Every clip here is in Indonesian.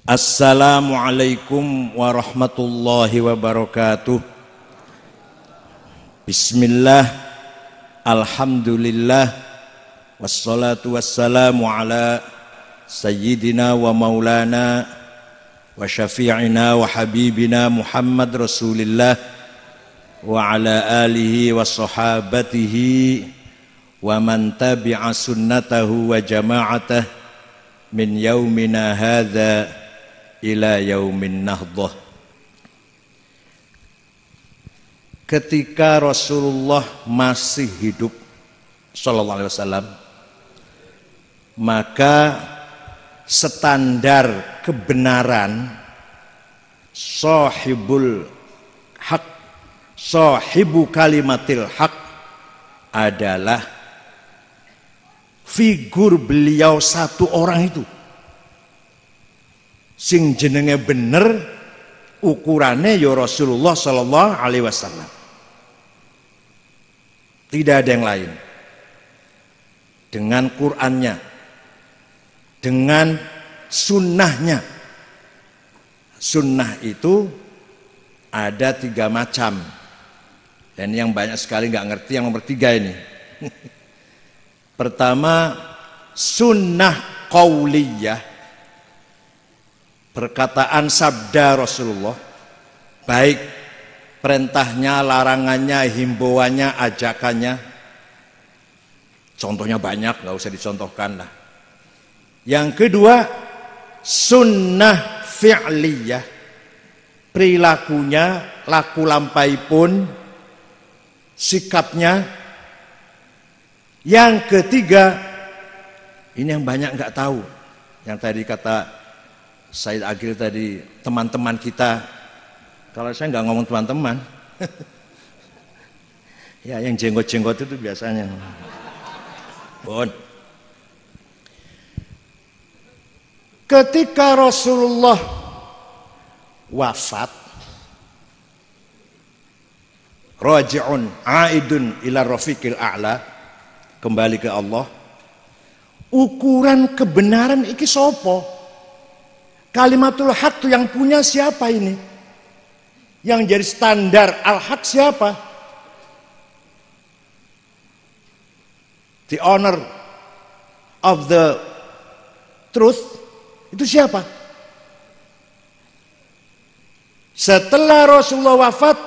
Assalamualaikum warahmatullahi wabarakatuh. Bismillah, alhamdulillah, wassalatu wassalamu ala sayyidina wa maulana wa syafi'ina wa habibina Muhammad Rasulillah wa ala alihi wa sahabatihi wa man tabi'a sunnatahu wa jama'atah min yaumina hadha ila yaumin nahdah. Ketika Rasulullah masih hidup sallallahu alaihi wasallam, maka standar kebenaran sahibul haq, sahibu kalimatil haq adalah figur beliau satu orang itu sing jenenge bener, ukurannya ya Rasulullah sallallahu alaihi wasallam. Tidak ada yang lain. Dengan Qur'annya, dengan sunnahnya. Sunnah itu ada 3 macam. Dan yang banyak sekali nggak ngerti yang nomor 3 ini. Pertama, sunnah qauliyah. Perkataan sabda Rasulullah, baik perintahnya, larangannya, himbauannya, ajakannya. Contohnya banyak, nggak usah dicontohkan lah. Yang kedua, sunnah fi'liyah, perilakunya, laku lampai pun, sikapnya. Yang ketiga, ini yang banyak nggak tahu, yang tadi kata Said Agil tadi, teman-teman kita. Kalau saya nggak ngomong teman-teman, ya yang jenggot-jenggot itu biasanya. Bon. Ketika Rasulullah wafat, raji'un aidun ila rafiqil a'la, kembali ke Allah. Ukuran kebenaran iki sopo? Kalimatul haq itu yang punya siapa ini? Yang jadi standar al-haq siapa? The honor of the truth itu siapa? Setelah Rasulullah wafat,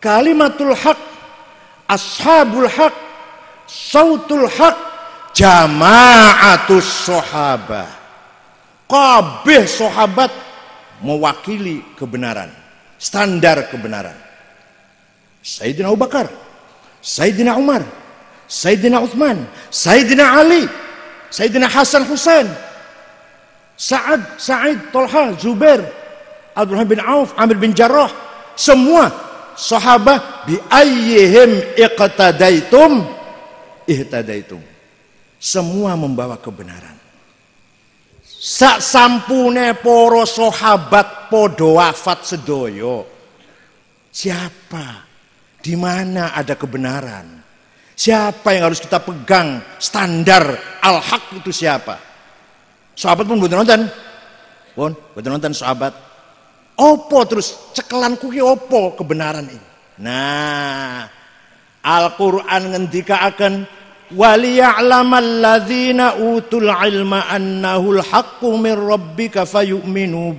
kalimatul haq, ashabul haq, sautul haq, jama'atus sahabah. Kabeh sahabat mewakili kebenaran, standar kebenaran. Sayyidina Abu Bakar, Sayyidina Umar, Sayyidina Uthman, Sayyidina Ali, Sayyidina Hasan Husain, Sa'id, Talha, Zubair, Abdurrahman bin Auf, Amir bin Jarrah, semua sahabat bi ayyihim iqtadaitum ihtadaitum. Semua membawa kebenaran. Sak sampune para sahabat podo wafat sedoyo. Siapa? Di mana ada kebenaran? Siapa yang harus kita pegang standar al-haq itu siapa? Sahabat pun boten nonton. Pun boten nonton sahabat. Opo terus cekelanku ki opo kebenaran ini? Nah, Al-Qur'an ngendikaaken waliya'lamal ladzina utul ilma annahul haqqu min rabbika fayu'minu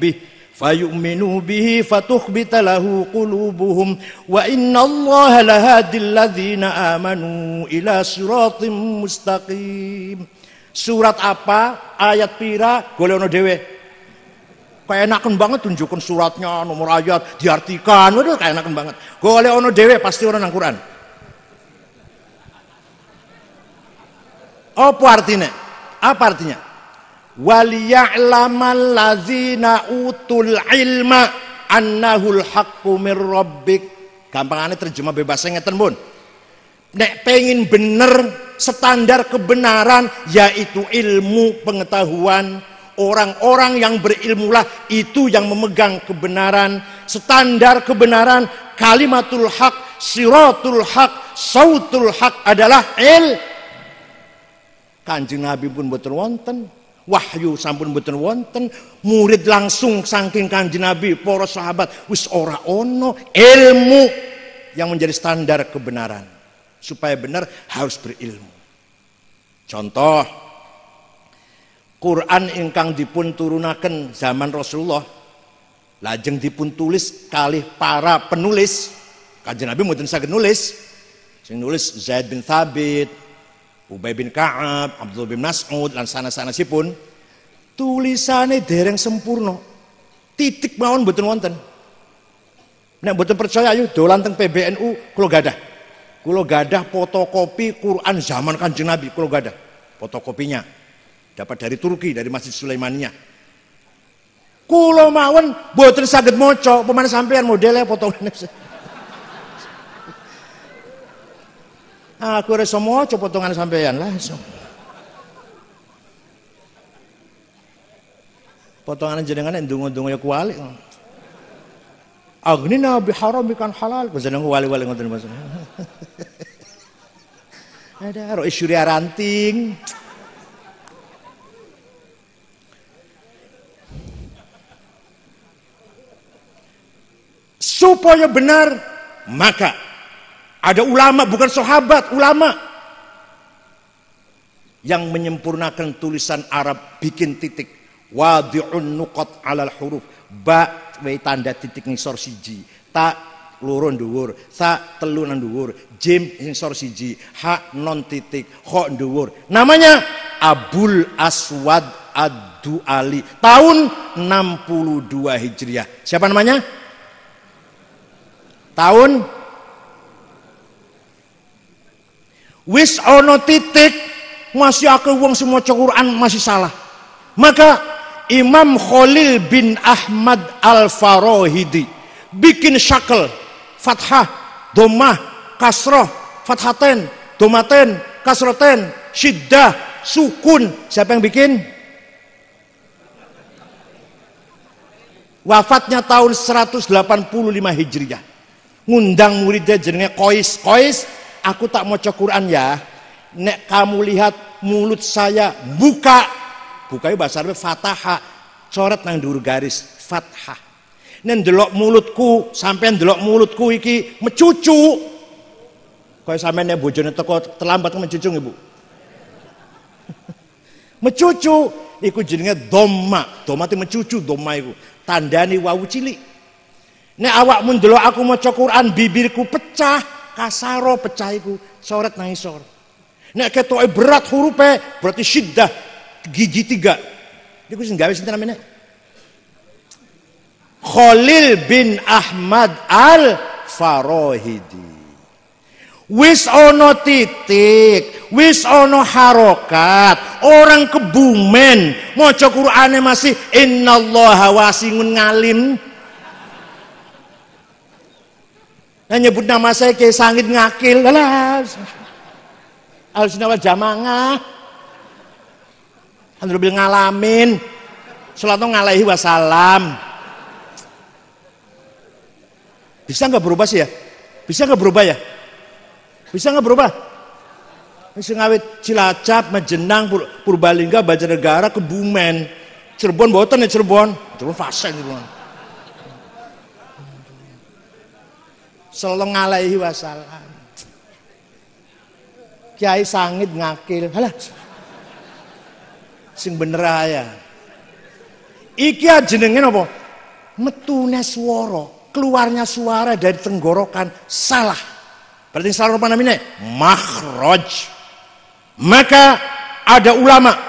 bihi fatukhbita lahu qulubuhum wa innallaha lahadil ladzina amanu ila siratim mustaqim. Surat apa? Ayat pira? Golekno dhewe. Kayak enaken banget tunjukkan suratnya, nomor ayat, diartikan. Waduh, kayak enaken banget. Golekno dhewe pasti orang nang Quran. Apa artinya? Apa artinya? Waliya'lamal ladzina utul ilma annahul haqqu mir rabbik. Gampangane terjemah bebas ngeten pun. Nek pengen bener standar kebenaran yaitu ilmu pengetahuan, orang-orang yang berilmulah itu yang memegang kebenaran, standar kebenaran, kalimatul haq, siratul haq, sautul haq adalah Kanjeng Nabi pun boten wonten. Wahyu sampun mboten wonten, murid langsung saking Kanjeng Nabi, para sahabat wis ora ono. Ilmu yang menjadi standar kebenaran. Supaya benar harus berilmu. Contoh, Quran ingkang dipun turunaken zaman Rasulullah lajeng dipun tulis kalih para penulis. Kanjeng Nabi mboten saged nulis. Sing nulis Zaid bin Thabit, Ubay bin Ka'ab, Abdullah bin Mas'ud lan sanes-sanesipun. Tulisane dereng sempurna. Titik mawon mboten wonten. Nek mboten percaya ayo dolan teng PBNU kula gadah. Kula gadah fotokopi Quran zaman Kanjeng Nabi, kula gadah fotokopinya. Dapat dari Turki, dari Masjid Sulaimaniyah. Kula mawon mboten saged maca, pemane sampean modele potongane. Aku ora iso maca potongan sampean langsung. Potongan jenengan ndonga-ndonga ya kuali. Agnina biharamikan halal, jeneng wali-wali ngoten Mas. Ada ro isyuri ranting. Supaya benar, maka ada ulama, bukan sahabat, ulama yang menyempurnakan tulisan Arab, bikin titik, wadi'un nuqat alal huruf, ba tanda titik ngisor siji, ta loro dhuwur, sa telu nang dhuwur, jim ngisor siji, ha non titik, kha dhuwur. Namanya Abul Aswad Ad-Du'ali, tahun 62 Hijriah. Siapa namanya? Tahun wis ono titik, masih akeh wong sing maca Quran masih salah. Maka Imam Khalil bin Ahmad Al-Farahidi bikin syakal, fathah, dhammah, kasrah, fathaten, dhammaten, kasraten, syiddah, sukun. Siapa yang bikin? Wafatnya tahun 185 Hijriah. Ngundang muridnya jenenge Qais. Qais, aku tak maca Quran ya. Nek kamu lihat mulut saya buka. Bukanya bahasa Arab fataha. Coret nang dhuwur garis fathah. Nek ndelok mulutku, sampean ndelok mulutku iki mecucu. Kaya sampean nek bojone teko terlambat mecucu Ibu. Mecucu iku jenenge dhamma. Dhamma itu mecucu, dhamma iku. Tandani wawu cilik. Nek awakmu ndelok aku maca Quran bibirku pecah, kasaro pecah iku, coret nang isor. Nek ketoke berat hurufe berarti syiddah gigi 3. Niku sing gawe sinten namanya? Khalil bin Ahmad Al-Farahidi. Wis ono titik, wis ono harokat, orang Kebumen maca Qur'ane masih innallaha wasi'un ngalim. Nah, nyebut nama saya kayak sangit ngakil, alah, al-sunnah wal jamaah, alhamdulillah ngalamin, sallallahu alaihi wasallam. Bisa nggak berubah sih ya? Bisa nggak berubah ya? Bisa nggak berubah? Bisa ngawit Cilacap, Majenang, Purbalingga, Banjarnegara, Kebumen, Cirebon, boten ya Cirebon fase Cirebon. Sallallahu alaihi wasallam. Kiai sangit ngakil. Halah. Sing bener ya. Iki jenenge napa? Metune swara, keluarnya suara dari tenggorokan salah. Berarti salah apa namanya? Makhraj. Maka ada ulama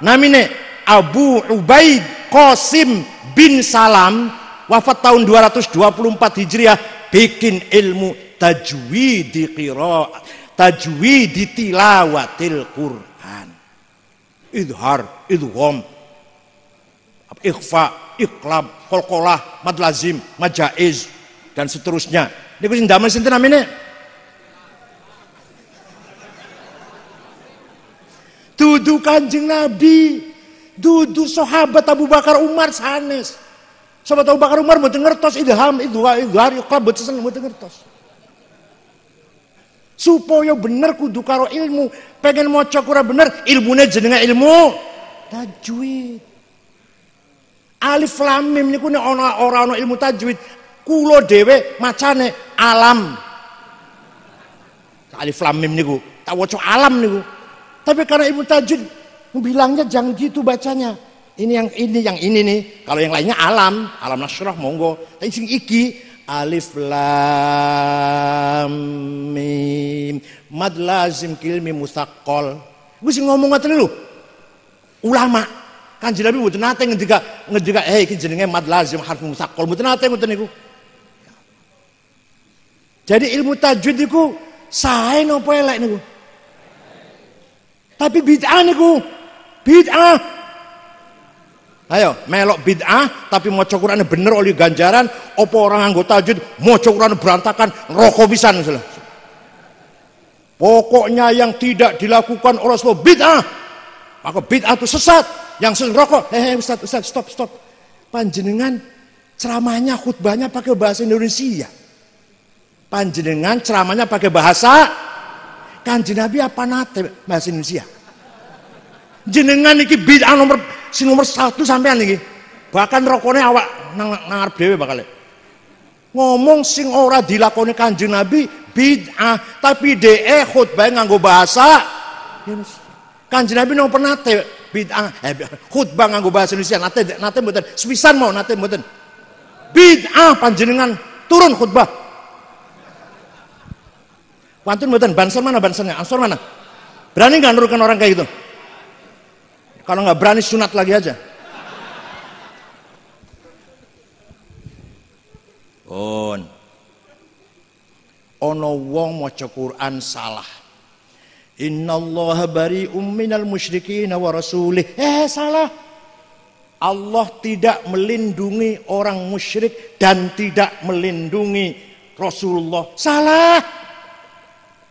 namanya Abu Ubaid Qasim bin Salam, wafat tahun 224 Hijriah, bikin ilmu tajwidi qiraat, tajwidi tilawatil Quran, idhar, idgham, ikhfa, iqlab, qalqalah, mad lazim, mad jaiz dan seterusnya. Niku sing damel sinten namine? Dudu Kanjeng Nabi, dudu sahabat Abu Bakar Umar sanes. Sahabat Abu Bakar Umar mboten ngertos idham, idgham, iqlab mboten ngertos. Supaya bener kudu karo ilmu. Pengen maca Quran bener, ilmune jenenge ilmu tajwid. Alif lam mim niku nek ora ana ilmu tajwid, kula dhewe macane alam. Alif lam mim niku tak waca alam niku. Tapi karena ilmu tajwid bilangnya jangan gitu bacanya. Ini yang ini nih. Kalau yang lainnya alam nasyrah monggo. Tapi sing iki alif lam mim mad lazim kilmi musaqqal. Gue sing ngomong ngoten lho. Ulama Kanjeng Nabi mboten nate ngendika iki jenenge mad lazim harf musaqqal. Mboten nate ngoten niku. Jadi ilmu tajwid niku sae napa elek niku? Tapi bid'ah niku. Bid'ah. Ayo, melok bid'ah tapi maca Qur'ane bener oleh ganjaran, apa orang nganggo tajwid maca Qur'ane berantakan, rokok pisan misalnya. Pokoknya yang tidak dilakukan oleh Rasulullah bid'ah. Maka bid'ah itu sesat. Yang sesat rokok. Ustaz, stop. Panjenengan ceramahnya khutbahnya pakai bahasa Indonesia. Panjenengan ceramahnya pakai bahasa Kanjeng Nabi apa nate bahasa Indonesia. Jenengan iki bid'ah nomor 1 sampean iki. Bahkan rokoknya awak nang ngarep dhewe bakal. Ngomong sing ora dilakoni Kanjeng Nabi bid'ah, tapi dhek khutbah nganggo bahasa Indonesia. Kanjeng Nabi nang pernah bid'ah khutbah nganggo bahasa Indonesia nate mboten. Sepisan mau nate mboten. Bid'ah panjenengan turun khutbah. Pantun mboten, banser mana bansernya? Ansor mana? Berani nggak nurukan orang kayak gitu? Kalau nggak berani sunat lagi aja. Ono wong maca Quran salah. Innallaha bari'um minal musyrikin wa rasulih. Salah. Allah tidak melindungi orang musyrik dan tidak melindungi Rasulullah. Salah.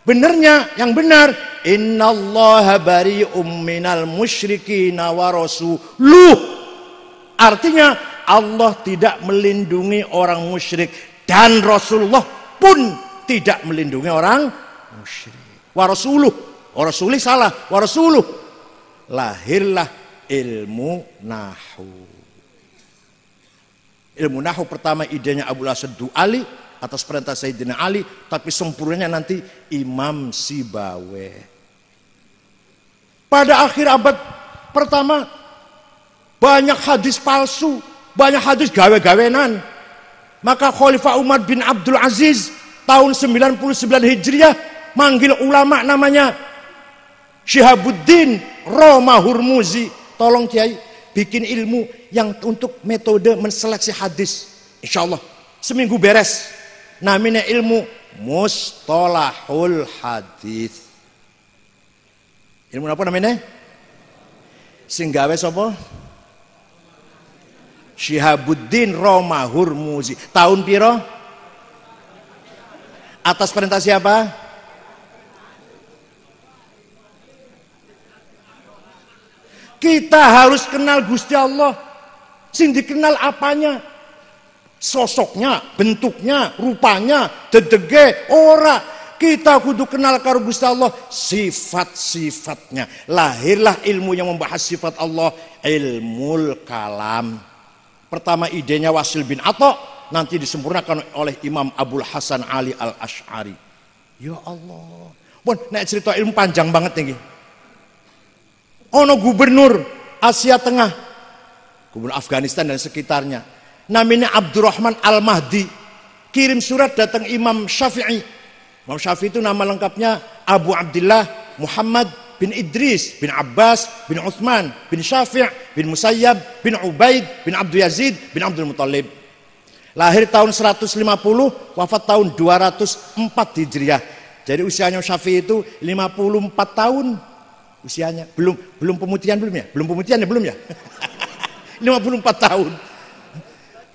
Benernya, yang benar, innallaha bari'um minal musyrikin wa rasuluh. Artinya Allah tidak melindungi orang musyrik dan Rasulullah pun tidak melindungi orang musyrik. Wa rasuluh, wa rasulih salah, wa rasuluh. Lahirlah ilmu nahwu. Ilmu nahwu pertama idenya Abu Asad Du'ali atas perintah Sayyidina Ali, tapi sempurnanya nanti Imam Sibawe. Pada akhir abad pertama banyak hadis palsu, banyak hadis gawe-gawenan. Maka Khalifah Umar bin Abdul Aziz tahun 99 Hijriah manggil ulama namanya Syihabuddin Roma Hurmuzi, tolong Kiai bikin ilmu yang untuk metode menseleksi hadis. Insyaallah seminggu beres. Namanya ilmu mustalahul hadis. Ilmu apa namanya? Sing gawe sapa? Syihabuddin Roma Hurmuzi. Tahun piro? Atas perintah siapa? Kita harus kenal Gusti Allah. Sing dikenal apanya? Sosoknya, bentuknya, rupanya, dedege, ora. Kita kudu kenal karo Gusti Allah sifat-sifatnya. Lahirlah ilmu yang membahas sifat Allah, ilmul kalam. Pertama idenya Wasil bin Atha, nanti disempurnakan oleh Imam Abul Hasan Ali Al-Asy'ari. Ya Allah. Pun nek cerita ilmu panjang banget nih. Ono gubernur Asia Tengah, gubernur Afghanistan dan sekitarnya. Namanya Abdurrahman Al-Mahdi, kirim surat datang Imam Syafi'i. Imam Syafi'i itu nama lengkapnya Abu Abdullah Muhammad bin Idris bin Abbas bin Uthman bin Syafi' bin Musayyab bin Ubaid bin Abdul Yazid bin Abdul Muttalib. Lahir tahun 150, wafat tahun 204 Hijriah. Jadi usianya Syafi'i itu 54 tahun usianya. Belum pemutihan belum ya? Belum pemutihan ya belum ya? 54 tahun.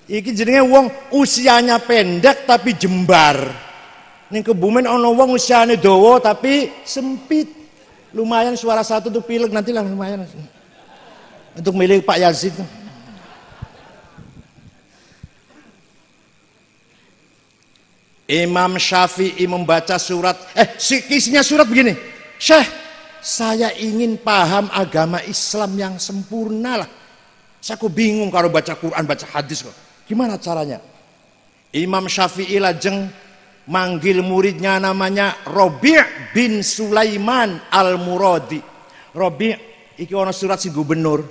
Iki jenenge wong usianya pendek tapi jembar. Ning Kebumen ono wong usiane dawa tapi sempit. Lumayan suara satu tuh pilek nantilah lumayan. Untuk milih Pak Yazid. Imam Syafi'i membaca surat isinya surat begini. Syekh, saya ingin paham agama Islam yang sempurna lah. Saya kok bingung kalau baca Quran, baca hadis kok. Gimana caranya? Imam Syafi'i lajeng manggil muridnya namanya Robi' bin Sulaiman Al-Muradi. Robi' iki ana surat si gubernur.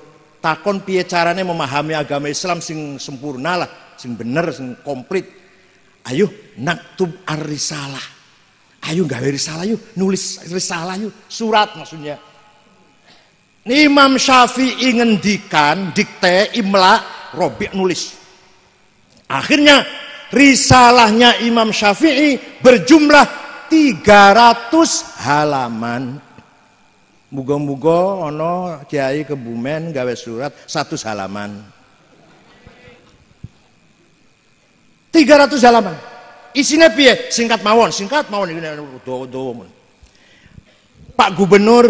Takon piye carane memahami agama Islam sing sempurna lah, sing bener, sing komplit. Ayo naktub ar-risalah. Ayo gawe risalah yuk, nulis risalah yuk, surat maksudnya. Imam Syafi'i ngendikan, dikte, imla, Robi' nulis. Akhirnya risalahnya Imam Syafi'i berjumlah 300 halaman. Muga-muga ono kiai Kebumen gawe surat 100 halaman. 300 halaman. Isinya piye? Singkat mawon ini dawa. Pak Gubernur,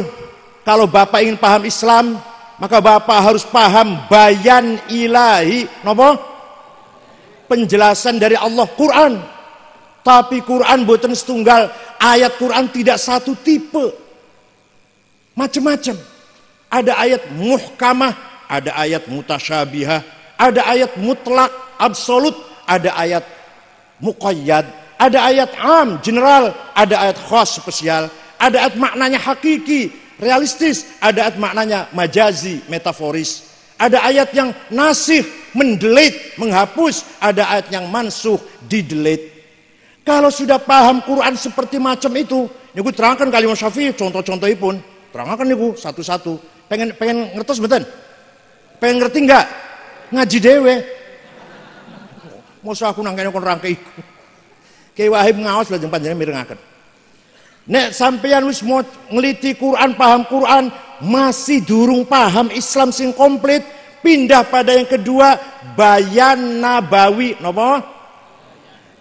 kalau Bapak ingin paham Islam, maka Bapak harus paham bayan ilahi, napa? Penjelasan dari Allah, Quran. Tapi Quran boten setunggal, ayat Quran tidak satu tipe. Macam-macam. Ada ayat muhkamah, ada ayat mutasyabihah, ada ayat mutlak, absolut, ada ayat muqayyad, ada ayat am, general, ada ayat khas, spesial, ada ayat maknanya hakiki, realistis, ada ayat maknanya majazi, metaforis, ada ayat yang nasih, mendelete, menghapus, ada ayat yang mansuh, didelete. Kalau sudah paham Quran seperti macam itu, niku terangkan kalimat Syafi'i, contoh-contohnya pun, terangkan niku satu-satu. Pengen ngertos betul? Pengen ngerti enggak? Ngaji dewe. Masa aku nangkene kon rangke iku. Kiai Wahib ngaos lajeng panjenengan mirengaken. Nek sampeyan wis mau ngeliti Quran, paham Quran, masih durung paham Islam sing komplit, pindah pada yang kedua, bayan nabawi, napa?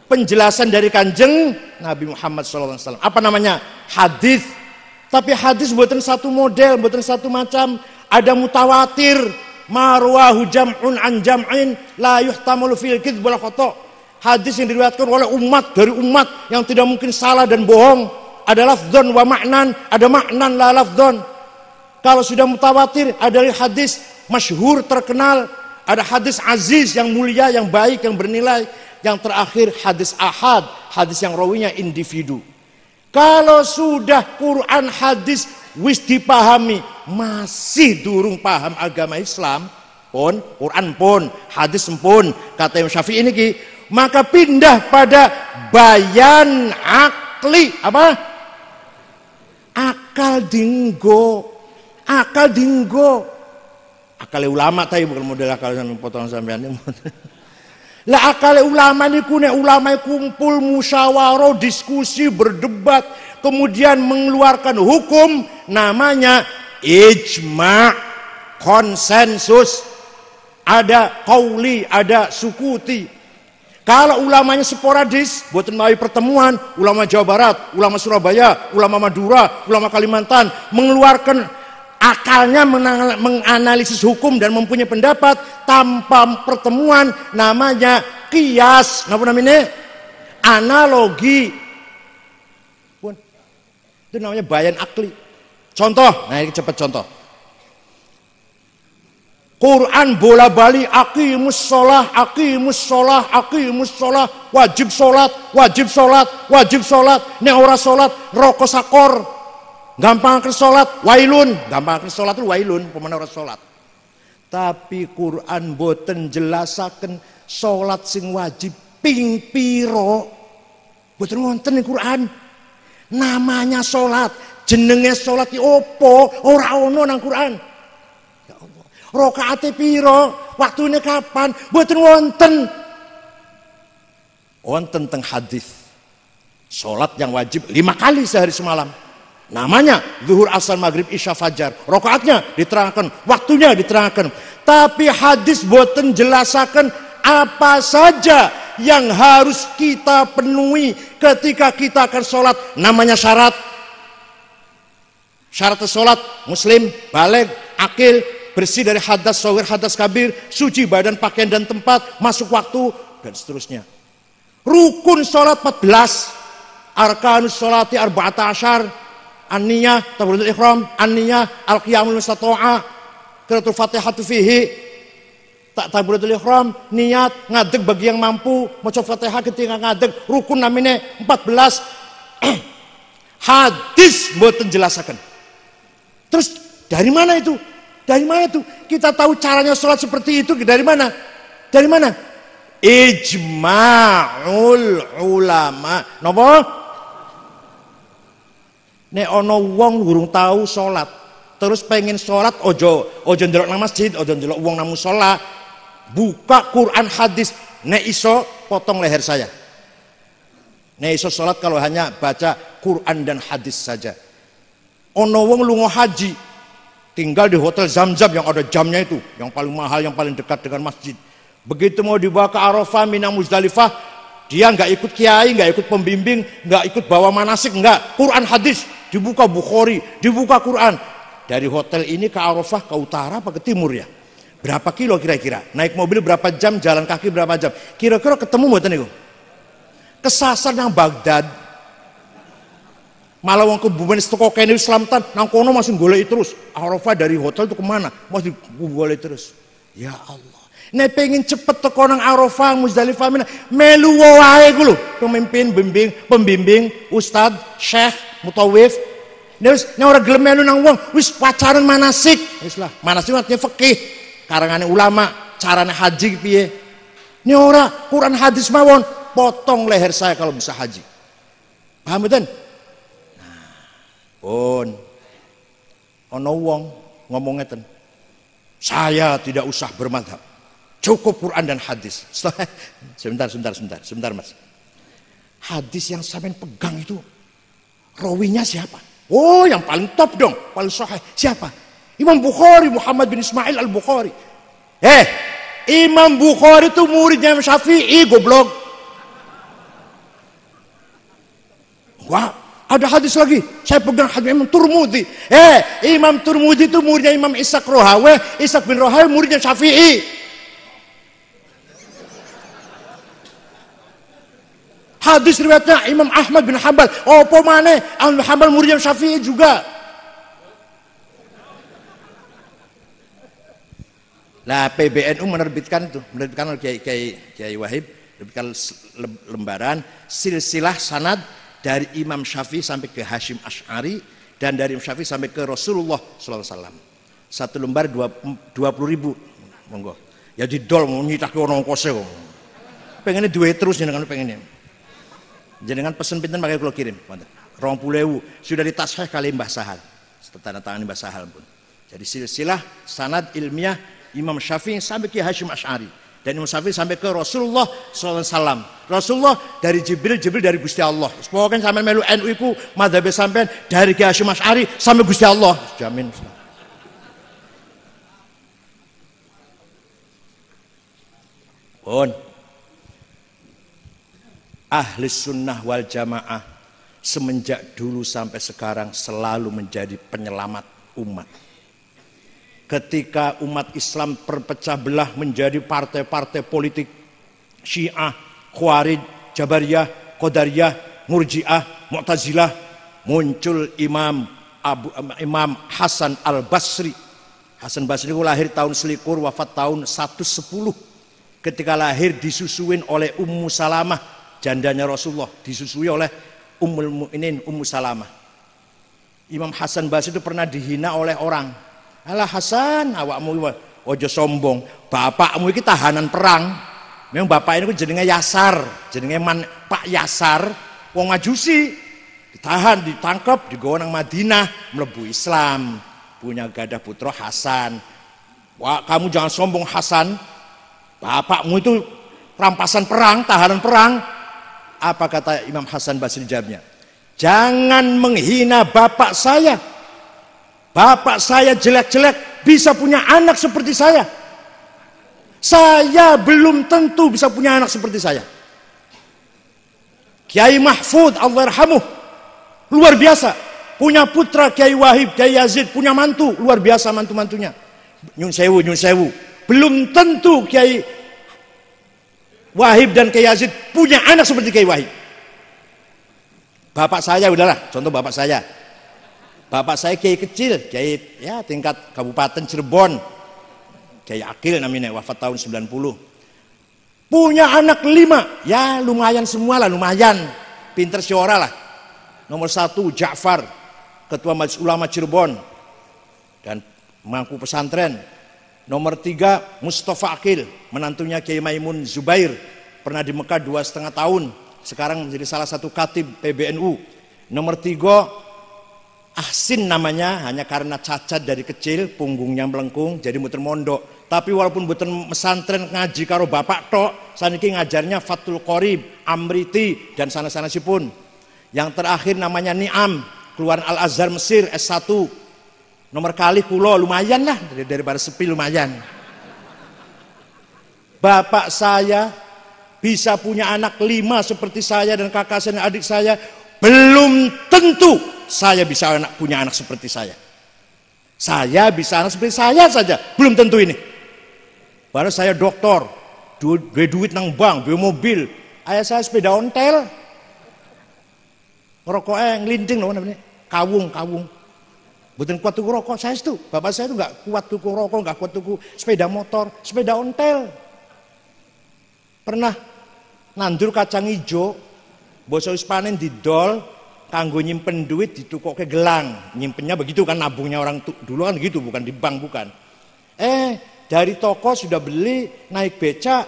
Penjelasan dari Kanjeng Nabi Muhammad SAW. Apa namanya? Hadis. Tapi hadis buatan satu model, buatan satu macam. Ada mutawatir, marwahu jam'un an jam'in la yuhtamalu fil kidz wal khata'. Hadis yang diriwayatkan oleh umat dari umat yang tidak mungkin salah dan bohong. Ada lafdzon wa ma'nan, ada ma'nan la lafdzon. Kalau sudah mutawatir, ada hadis masyhur terkenal, ada hadis aziz yang mulia, yang baik, yang bernilai. Yang terakhir hadis ahad, hadis yang rawinya individu. Kalau sudah Quran hadis wis dipahami, masih durung paham agama Islam pun, Quran pun, hadis pun, kata Imam Syafi'i ini ki, maka pindah pada bayan akli, apa? Akal dinggo. Akal ulama tadi bukan model akal yang potongan sampean ini. Lah akal ulama niku nek ulama kumpul musyawarah, diskusi, berdebat, kemudian mengeluarkan hukum, namanya ijma', konsensus. Ada qauli, ada sukuti. Kalau ulamanya sporadis, buatan melalui pertemuan, ulama Jawa Barat, ulama Surabaya, ulama Madura, ulama Kalimantan mengeluarkan akalnya, menganalisis hukum dan mempunyai pendapat tanpa pertemuan, namanya qiyas, apa namanya? Analogi. Itu namanya bayan akli. Contoh, nah ini cepat contoh. Quran bola balik aqimus sholah, wajib sholat, nek ora sholat roko sakor. Gampang ke sholat, wailun. Gampang ke sholat itu wailun, pemana orang sholat. Tapi Quran boten jelasaken sholat sing wajib ping piro. Boten wonten ing Quran. Namanya sholat, jenenge sholat ki opo, ora ono nang Quran. Ya Allah. Rakaate piro, waktune kapan, boten wonten. Wonten teng hadis. Sholat yang wajib 5 kali sehari semalam. Namanya zuhur, asar, maghrib, isya, fajar. Rakaatnya diterangkan, waktunya diterangkan. Tapi hadis boten jelasaken apa saja yang harus kita penuhi ketika kita akan sholat. Namanya syarat. Syarat sholat, muslim, baligh, akil, bersih dari hadas shaghir, hadas kabir, suci badan, pakaian dan tempat, masuk waktu, dan seterusnya. Rukun sholat 14, arkanus sholati arba'ata asyar. an-niyah, takbiratul ihram, an-niyah, al-qiyamul mustata'a, qiraatul Fatihatu fihi, takbiratul ihram, niat, ngadeg bagi yang mampu, maca Fatihah ketika ngadeg, rukun namanya 14. Hadis mboten jelasaken. Terus dari mana itu? Dari mana itu? Kita tahu caranya sholat seperti itu dari mana? Dari mana? Ijma'ul ulama. Napa? Nek ana wong durung tahu sholat, terus pengen sholat, ojo ndelok nang masjid, ojo ndelok wong nang musala, buka Quran hadis. Nek iso potong leher saya. Nek iso sholat kalau hanya baca Quran dan hadis saja. Ana wong lunga haji, tinggal di hotel Zamzam yang ada jamnya itu, yang paling mahal, yang paling dekat dengan masjid. Begitu mau dibawa ke Arafah, Mina, Muzdalifah, dia nggak ikut kiai, nggak ikut pembimbing, nggak ikut bawa manasik, nggak. Quran hadis, dibuka Bukhari, dibuka Quran. Dari hotel ini ke Arafah, ke utara apa ke timur ya? Berapa kilo kira-kira? Naik mobil berapa jam, jalan kaki berapa jam? Kira-kira ketemu mboten niku? Kesasar nang Baghdad. Malah wong kebumen teko kene Islamtan nang kono masih goleki terus. Arafah dari hotel itu kemana? Masih goleki terus. Ya Allah. Nek pengen cepet teko nang Arafah, Muzdalifah, Mina, melu wae ku lho, pemimpin, pembimbing, ustad, syekh, mutawif. Nek ora gelem melu nang wong, wis pacaran manasik. Wis lah, manasik artinya fikih, karangane ulama, carane haji piye. Nek ora Quran hadis mawon, potong leher saya kalau bisa haji. Paham mboten? Pun ana wong ngomong ngeten, saya tidak usah bermadhab, cukup Quran dan hadis. Sebentar mas. Hadis yang sampean pegang itu rawinya siapa? Oh, yang paling top dong, paling sahih. Siapa? Imam Bukhari, Muhammad bin Ismail al-Bukhari. Imam Bukhari itu muridnya Imam Syafi'i, goblok. Wah, ada hadis lagi, saya pegang hadis Imam Turmudi. Imam Turmudi itu muridnya Imam Ishaq Rohawe, Ishaq bin Rohawe muridnya Syafi'i. Hadis riwayatnya Imam Ahmad bin Hanbal. Apa maneh Ahmad bin Hanbal muridnya Syafi'i juga. Nah, PBNU menerbitkan oleh Kiai Wahib, menerbitkan lembaran silsilah sanad dari Imam Syafi'i sampai ke Hashim Asy'ari, dan dari Imam Syafi'i sampai ke Rasulullah SAW. Satu lembar 20.000. Monggo. Ya didol mau nyitake ono ongkose kok. Pengennya duwe terus jenengan pengennya. Jenengan pesen pinten pakai kula kirim. 20.000 sudah ditasheh kali Mbah Sahal. Tanda tangan Mbah Sahal pun. Jadi silsilah sanad ilmiah Imam Syafi'i sampai ke Hashim Asy'ari. Dan Imam Syafi'i sampai ke Rasulullah SAW. Rasulullah dari Jibril dari Gusti Allah. Pokoknya sampai melu NU iku madhabe sampean dari Ki Hasyim Asy'ari sampai Gusti Allah. Jamin. Pun ahli sunnah wal jamaah semenjak dulu sampai sekarang selalu menjadi penyelamat umat. Ketika umat Islam terpecah belah menjadi partai-partai politik, Syiah, Khawarij, Jabariyah, Qadariyah, Murji'ah, Mu'tazilah, muncul Imam Hasan al-Basri. Hasan Basri itu lahir tahun selikur, wafat tahun 110. Ketika lahir disusuin oleh Ummu Salamah, jandanya Rasulullah, disusui oleh Ummul Mukminin Ummu Salamah. Imam Hasan Basri itu pernah dihina oleh orang. Alah Hasan, awakmu ojo sombong, bapakmu iki tahanan perang. Memang bapak ini jenenge Yasar, jenenge Pak Yasar, wong Majusi, ditahan, ditangkap, digawa nang Madinah, mlebu Islam, punya gadah putra Hasan. Wah, kamu jangan sombong Hasan, bapakmu itu rampasan perang, tahanan perang. Apa kata Imam Hasan Basri jawabnya? Jangan menghina bapak saya. Bapak saya jelek-jelek bisa punya anak seperti saya. Saya belum tentu bisa punya anak seperti saya. Kiai Mahfud Allah yarhamuh, luar biasa. Punya putra Kiai Wahib, Kiai Yazid, punya mantu, luar biasa mantu-mantunya. Nyun sewu. Belum tentu Kiai Wahib dan Kiai Yazid punya anak seperti Kiai Wahib. Bapak saya udahlah, contoh bapak saya. Bapak saya kiai kecil, kiai ya tingkat Kabupaten Cirebon. Kiai Akil namanya, wafat tahun 90. Punya anak 5, ya lumayan semua lah, lumayan. Pinter syora lah. Nomor 1 Ja'far, Ketua Majelis Ulama Cirebon dan mangku pesantren. Nomor 3 Mustafa Akil, menantunya Kiai Maimun Zubair, pernah di Mekah 2,5 tahun, sekarang menjadi salah satu khatib PBNU. Nomor 3 Ahsin namanya, hanya karena cacat dari kecil, punggungnya melengkung, jadi muter mondok. Tapi walaupun bukan pesantren ngaji karo bapak tok, saniki ngajarnya Fathul Qorib, Amriti, dan sana-sanasipun. Yang terakhir namanya Ni'am, keluaran Al-Azhar Mesir, S1. Nomor kali kulo, lumayan lah, daripada sepi lumayan. Bapak saya bisa punya anak 5 seperti saya dan kakak saya dan adik saya, belum tentu saya bisa punya anak seperti saya. Saya bisa anak seperti saya saja, belum tentu ini. Baru saya dokter, duit nang bank, duit mobil. Ayah saya sepeda ontel. Ngerokoknya ngelinting loh namanya. Kawung. Bukan kuat tuku rokok, saya itu. Bapak saya itu gak kuat tuku rokok, gak kuat tuku sepeda motor, sepeda ontel. Pernah nandur kacang hijau, bosok panen didol, kanggo nyimpen duit ditukok ke gelang. Nyimpennya begitu kan, nabungnya orang dulu kan gitu, bukan di bank, bukan. Dari toko sudah beli, naik becak,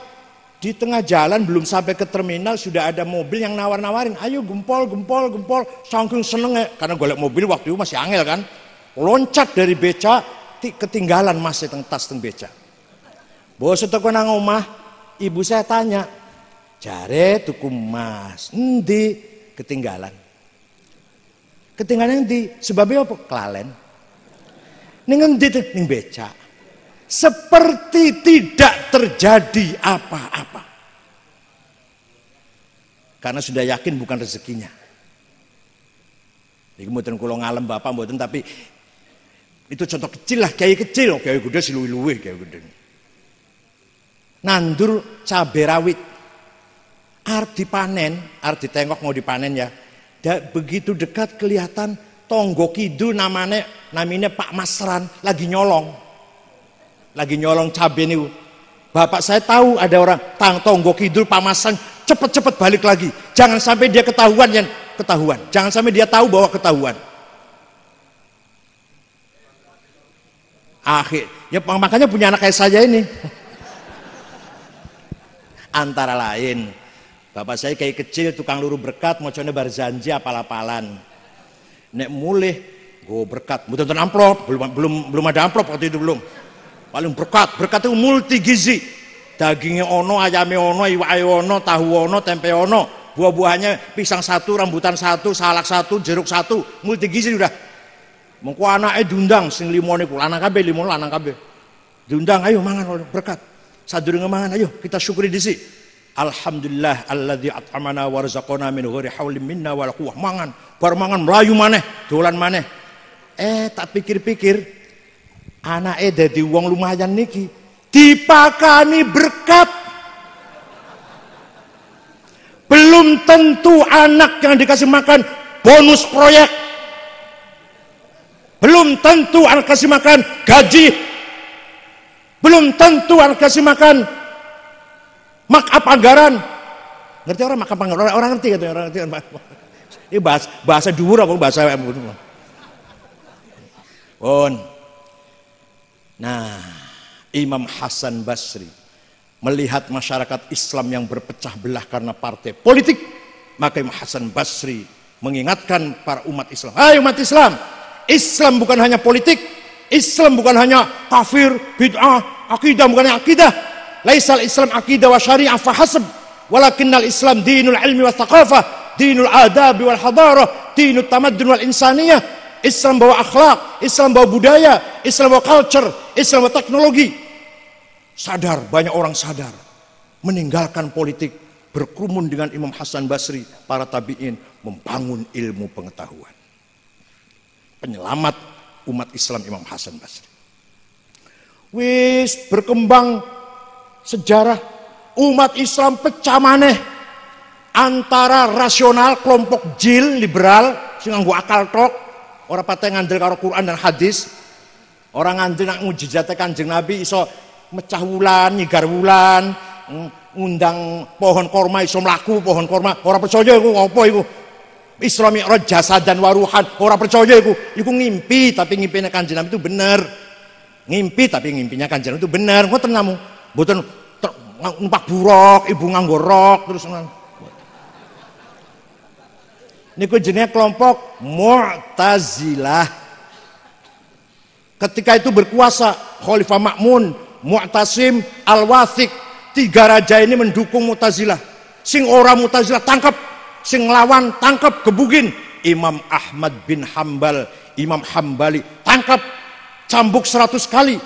di tengah jalan belum sampai ke terminal sudah ada mobil yang nawar-nawarin, ayo gempol, saking seneng ya, karena golek mobil waktu itu masih angel kan, loncat dari becak, ketinggalan masih tas teng becak. Bos teko nang omah, ibu saya tanya, jare tuku mas, endi ketinggalan? Ketinggalan endi? Sebabnya apa? Kelalen. Ning endi ning becak. Seperti tidak terjadi apa-apa. Karena sudah yakin bukan rezekinya. Ini mboten kula ngalem bapak mboten, tapi itu contoh kecil lah, kiai kecil, kiai gede siluwi-luwi, kiai gede. Nandur cabai rawit. Arep dipanen, arep ditengok mau dipanen ya. Begitu dekat kelihatan tonggo kidul namanya Pak Masran lagi nyolong cabai niku. Bapak saya tahu ada orang tonggo kidul Pak Masran, cepet-cepet balik lagi. Jangan sampai dia ketahuan. Jangan sampai dia tahu bahwa ketahuan. Ya makanya punya anak kayak saya ini. Antara lain, bapak saya kayak kecil tukang luru berkat, mocone bar janji apal-apalan. Nek mulih go berkat, mboten amplop, belum ada amplop waktu itu belum. Paling berkat itu multi gizi. Dagingnya ono, ayamnya ono, iwake ono, tahu ono, tempe ono, buah-buahnya pisang 1, rambutan 1, salak 1, jeruk 1, multi gizi sudah. Mengko anake diundang sing 5 niku, lanang kabeh 5 lanang kabeh. Diundang, ayo mangan berkat. Sadurunge mangan, ayo kita syukuri dhisik. Alhamdulillah alladzi at'amana wa razaqana min ghairi haulin minna wala quwwah. Mangan, bar mangan mlayu maneh, dolan maneh. Tak pikir-pikir, anake dadi wong lumayan niki dipakani berkat. Belum tentu anak yang dikasih makan bonus proyek. Belum tentu anak kasih makan gaji. Belum tentu anak kasih makan markup anggaran. Ngerti orang markup anggaran? Orang ngerti gitu, orang ngerti. Ini bahasa dhuwur apa bahasa pun. Nah, Imam Hasan Basri melihat masyarakat Islam yang berpecah belah karena partai politik, maka Imam Hasan Basri mengingatkan para umat Islam, hai umat Islam, Islam bukan hanya politik, Islam bukan hanya kafir, bid'ah, akidah bukan hanya akidah. Laisal Islam akidah wa syariah fahasab, walakinnal Islam dinul ilmi wa thaqafah, dinul adabi wal hadarah, dinul tamaddun wal insaniyah. Islam bawa akhlak, Islam bawa budaya, Islam bawa culture, Islam bawa teknologi. Sadar, banyak orang sadar, meninggalkan politik, berkerumun dengan Imam Hasan Basri, para tabi'in, membangun ilmu pengetahuan. Penyelamat umat Islam Imam Hasan Basri. Wis berkembang sejarah umat Islam pecah maneh antara rasional kelompok jil liberal sing nganggo akal tok Ora pateh ngandel karo Quran dan hadis. Orang ngandel nak mujizate Kanjeng Nabi iso mecah wulan, nyigar wulan, ngundang pohon korma iso mlaku pohon korma. Ora percaya iku apa iku? Isra Mi'raj jasadan waruhan. Ora percaya iku. Iku ngimpi, tapi ngimpine Kanjeng Nabi itu bener. Ngimpi tapi ngimpinya Kanjeng Nabi itu bener. Ngoten namu. Mboten numpak buruk, ibu nganggo rok terus niku jenenge kelompok Mu'tazilah. Ketika itu berkuasa Khalifah Ma'mun, Mu'tasim, Al-Wathiq, 3 raja ini mendukung Mu'tazilah. Sing ora Mu'tazilah tangkap, sing nglawan tangkap, gebugin. Imam Ahmad bin Hambal, Imam Hambali tangkap, cambuk 100 kali,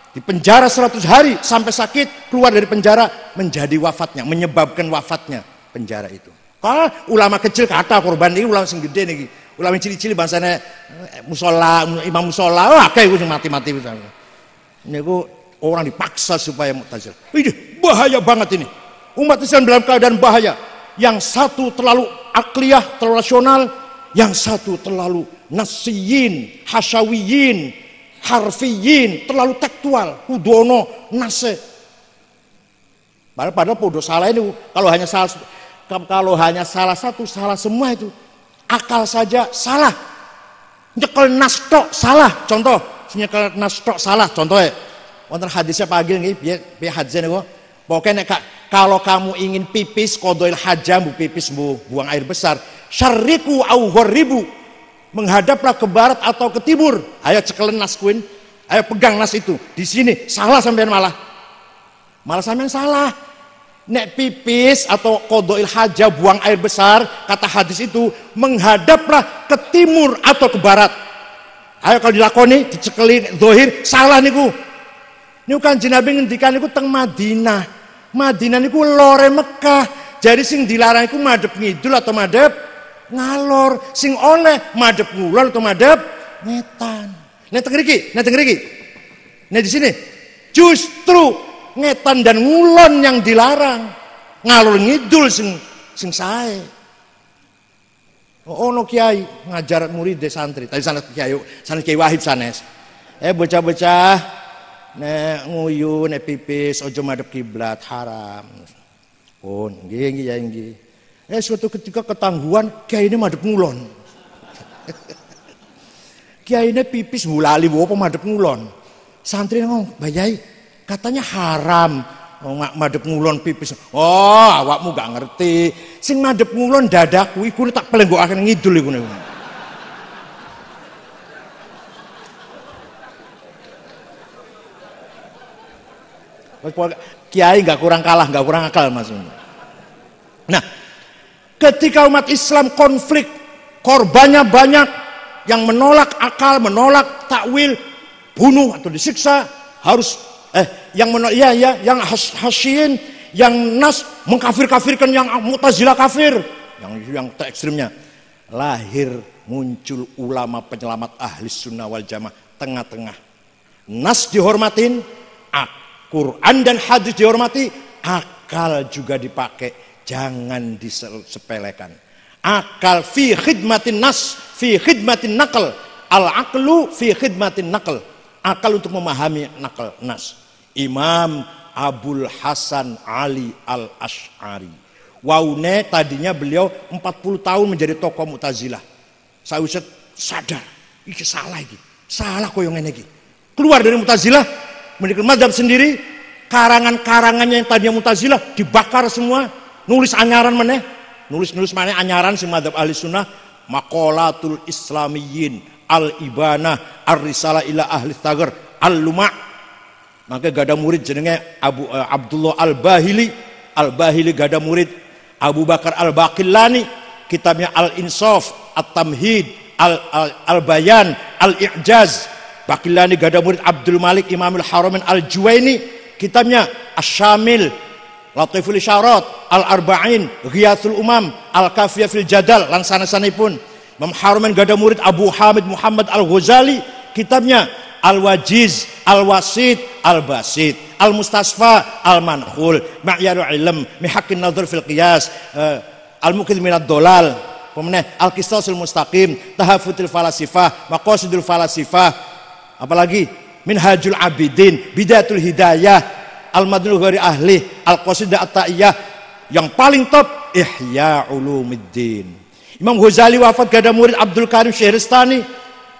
di penjara 100 hari sampai sakit, keluar dari penjara menjadi wafatnya, menyebabkan wafatnya penjara itu. Kalau ulama kecil kata korban ini ulama sing gede nih, ulama cili-cili bangsane musola, imam musola, wah kayak gue mati-mati misalnya. Ini gue orang dipaksa supaya Mu'tazilah. Ini bahaya banget ini. Umat Islam dalam keadaan bahaya. Yang satu terlalu akliyah, terlalu rasional, yang satu terlalu nasiyin, hasyawiyin, harfiyin, terlalu tekstual, kudono, nase. Padahal podo salah ini kalau hanya salah satu, salah semua itu. Akal saja salah. Nyekel nas tok salah. Contoh, nyekel nas tok salah. Contoh ya. Wonten hadisnya pagil nggih, piye hadisnya niku. Pokoknya kalau kamu ingin pipis qodhoil hajam, pipis buang air besar, syarriku au gharibu. Menghadaplah ke barat atau ke timur. Ayo cekelen nas kuin. Ayo pegang nas itu. Di sini salah sampean malah. Malah sampean salah. Nek pipis atau qodhoil haja buang air besar, kata hadis itu menghadaplah ke timur atau ke barat. Ayo kalau dilakoni dicekeli zahir salah niku. Niku Kanjeng Nabi ngendikan niku teng Madinah. Madinah niku lore Mekah. Jadi sing dilarang iku madhep ngidul atau madhep ngalor. Sing oleh madhep ngulon atau madhep ngetan. Nek teng mriki, nek di sini justru ngetan dan ngulon yang dilarang, ngalur ngidul sing sae. Ono kiai ngajar murid santri, tadi sana kiai Wahib sanes. Bocah-bocah nek nguyu nek pipis ojo madhep kiblat haram. Oh, nggih ya nggih. Suatu ketika ketangguhan kiai ini madhep ngulon. Kiai ini pipis bulali apa madhep ngulon. Santri ngomong, "Mbah Yai, katanya haram madhep ngulon pipis." Oh, awakmu gak ngerti. Sing madhep ngulon dadaku iku tak pelenggokaken ngidul iku. Kiai gak kurang kalah, gak kurang akal Mas. Nah, ketika umat Islam konflik, korbannya banyak, yang menolak akal, menolak takwil, bunuh atau disiksa, harus yang hasyin, yang nas mengkafir-kafirkan, yang Mu'tazilah kafir, yang ekstrimnya. Lahir muncul ulama penyelamat ahli sunnah wal jamaah tengah-tengah. Nas dihormatin, Quran dan hadis dihormati, akal juga dipakai, jangan disepelekan. Akal fi khidmatin nas, fi khidmatin naql, al-aqlu fi khidmatin naql. Akal untuk memahami nakal nas. Imam Abul Hasan Ali Al-Asy'ari. Waune tadinya beliau 40 tahun menjadi tokoh Mu'tazilah. Sawisé sadar, iki salah iki. Salah koyo ngene iki. Keluar dari Mu'tazilah, mendirikan mazhab sendiri, karangan-karangannya yang tadinya Mu'tazilah dibakar semua, nulis anyaran meneh, nulis maneh anyaran si mazhab ahli sunnah, Maqalatul Islamiyyin, Al-Ibanah, Ar-Risalah ila Ahli Thagar, Al-Luma'. Maka gada murid jenenge Abdullah Al-Bahili. Al-Bahili gada murid Abu Bakar Al-Baqillani, kitabnya Al-Insaf, At-Tamhid, Al-Bayan, Al-I'jaz. Baqillani gada murid Abdul Malik Imamul Haramain Al-Juwaini, kitabnya Asy-Syamil, Latiful Isyarat, Al-Arba'in, Ghiyathul Umam, Al-Kafiyah fil Jadal, lan sanes-sanepun. Imam Haramain gada murid Abu Hamid Muhammad Al-Ghazali, kitabnya Al-Wajiz, Al-Wasit, Al-Basit, Al-Mustasfa, Al-Mankhul, Ma'yarul Ilm, Mihaqqin Nadhr fil Qiyas, Al-Muqidh minad Dolal. pemenang Al-Qisasul Mustaqim, Tahafutul Falasifah, Maqasidul Falasifah, apalagi Minhajul Abidin, Bidayatul Hidayah, Al-Madlul Ghairi Ahli, Al-Qasidah At-Ta'iyah. Yang paling top Ihya Ulumuddin. Imam Ghazali wafat gak ada murid Abdul Karim Syahristani,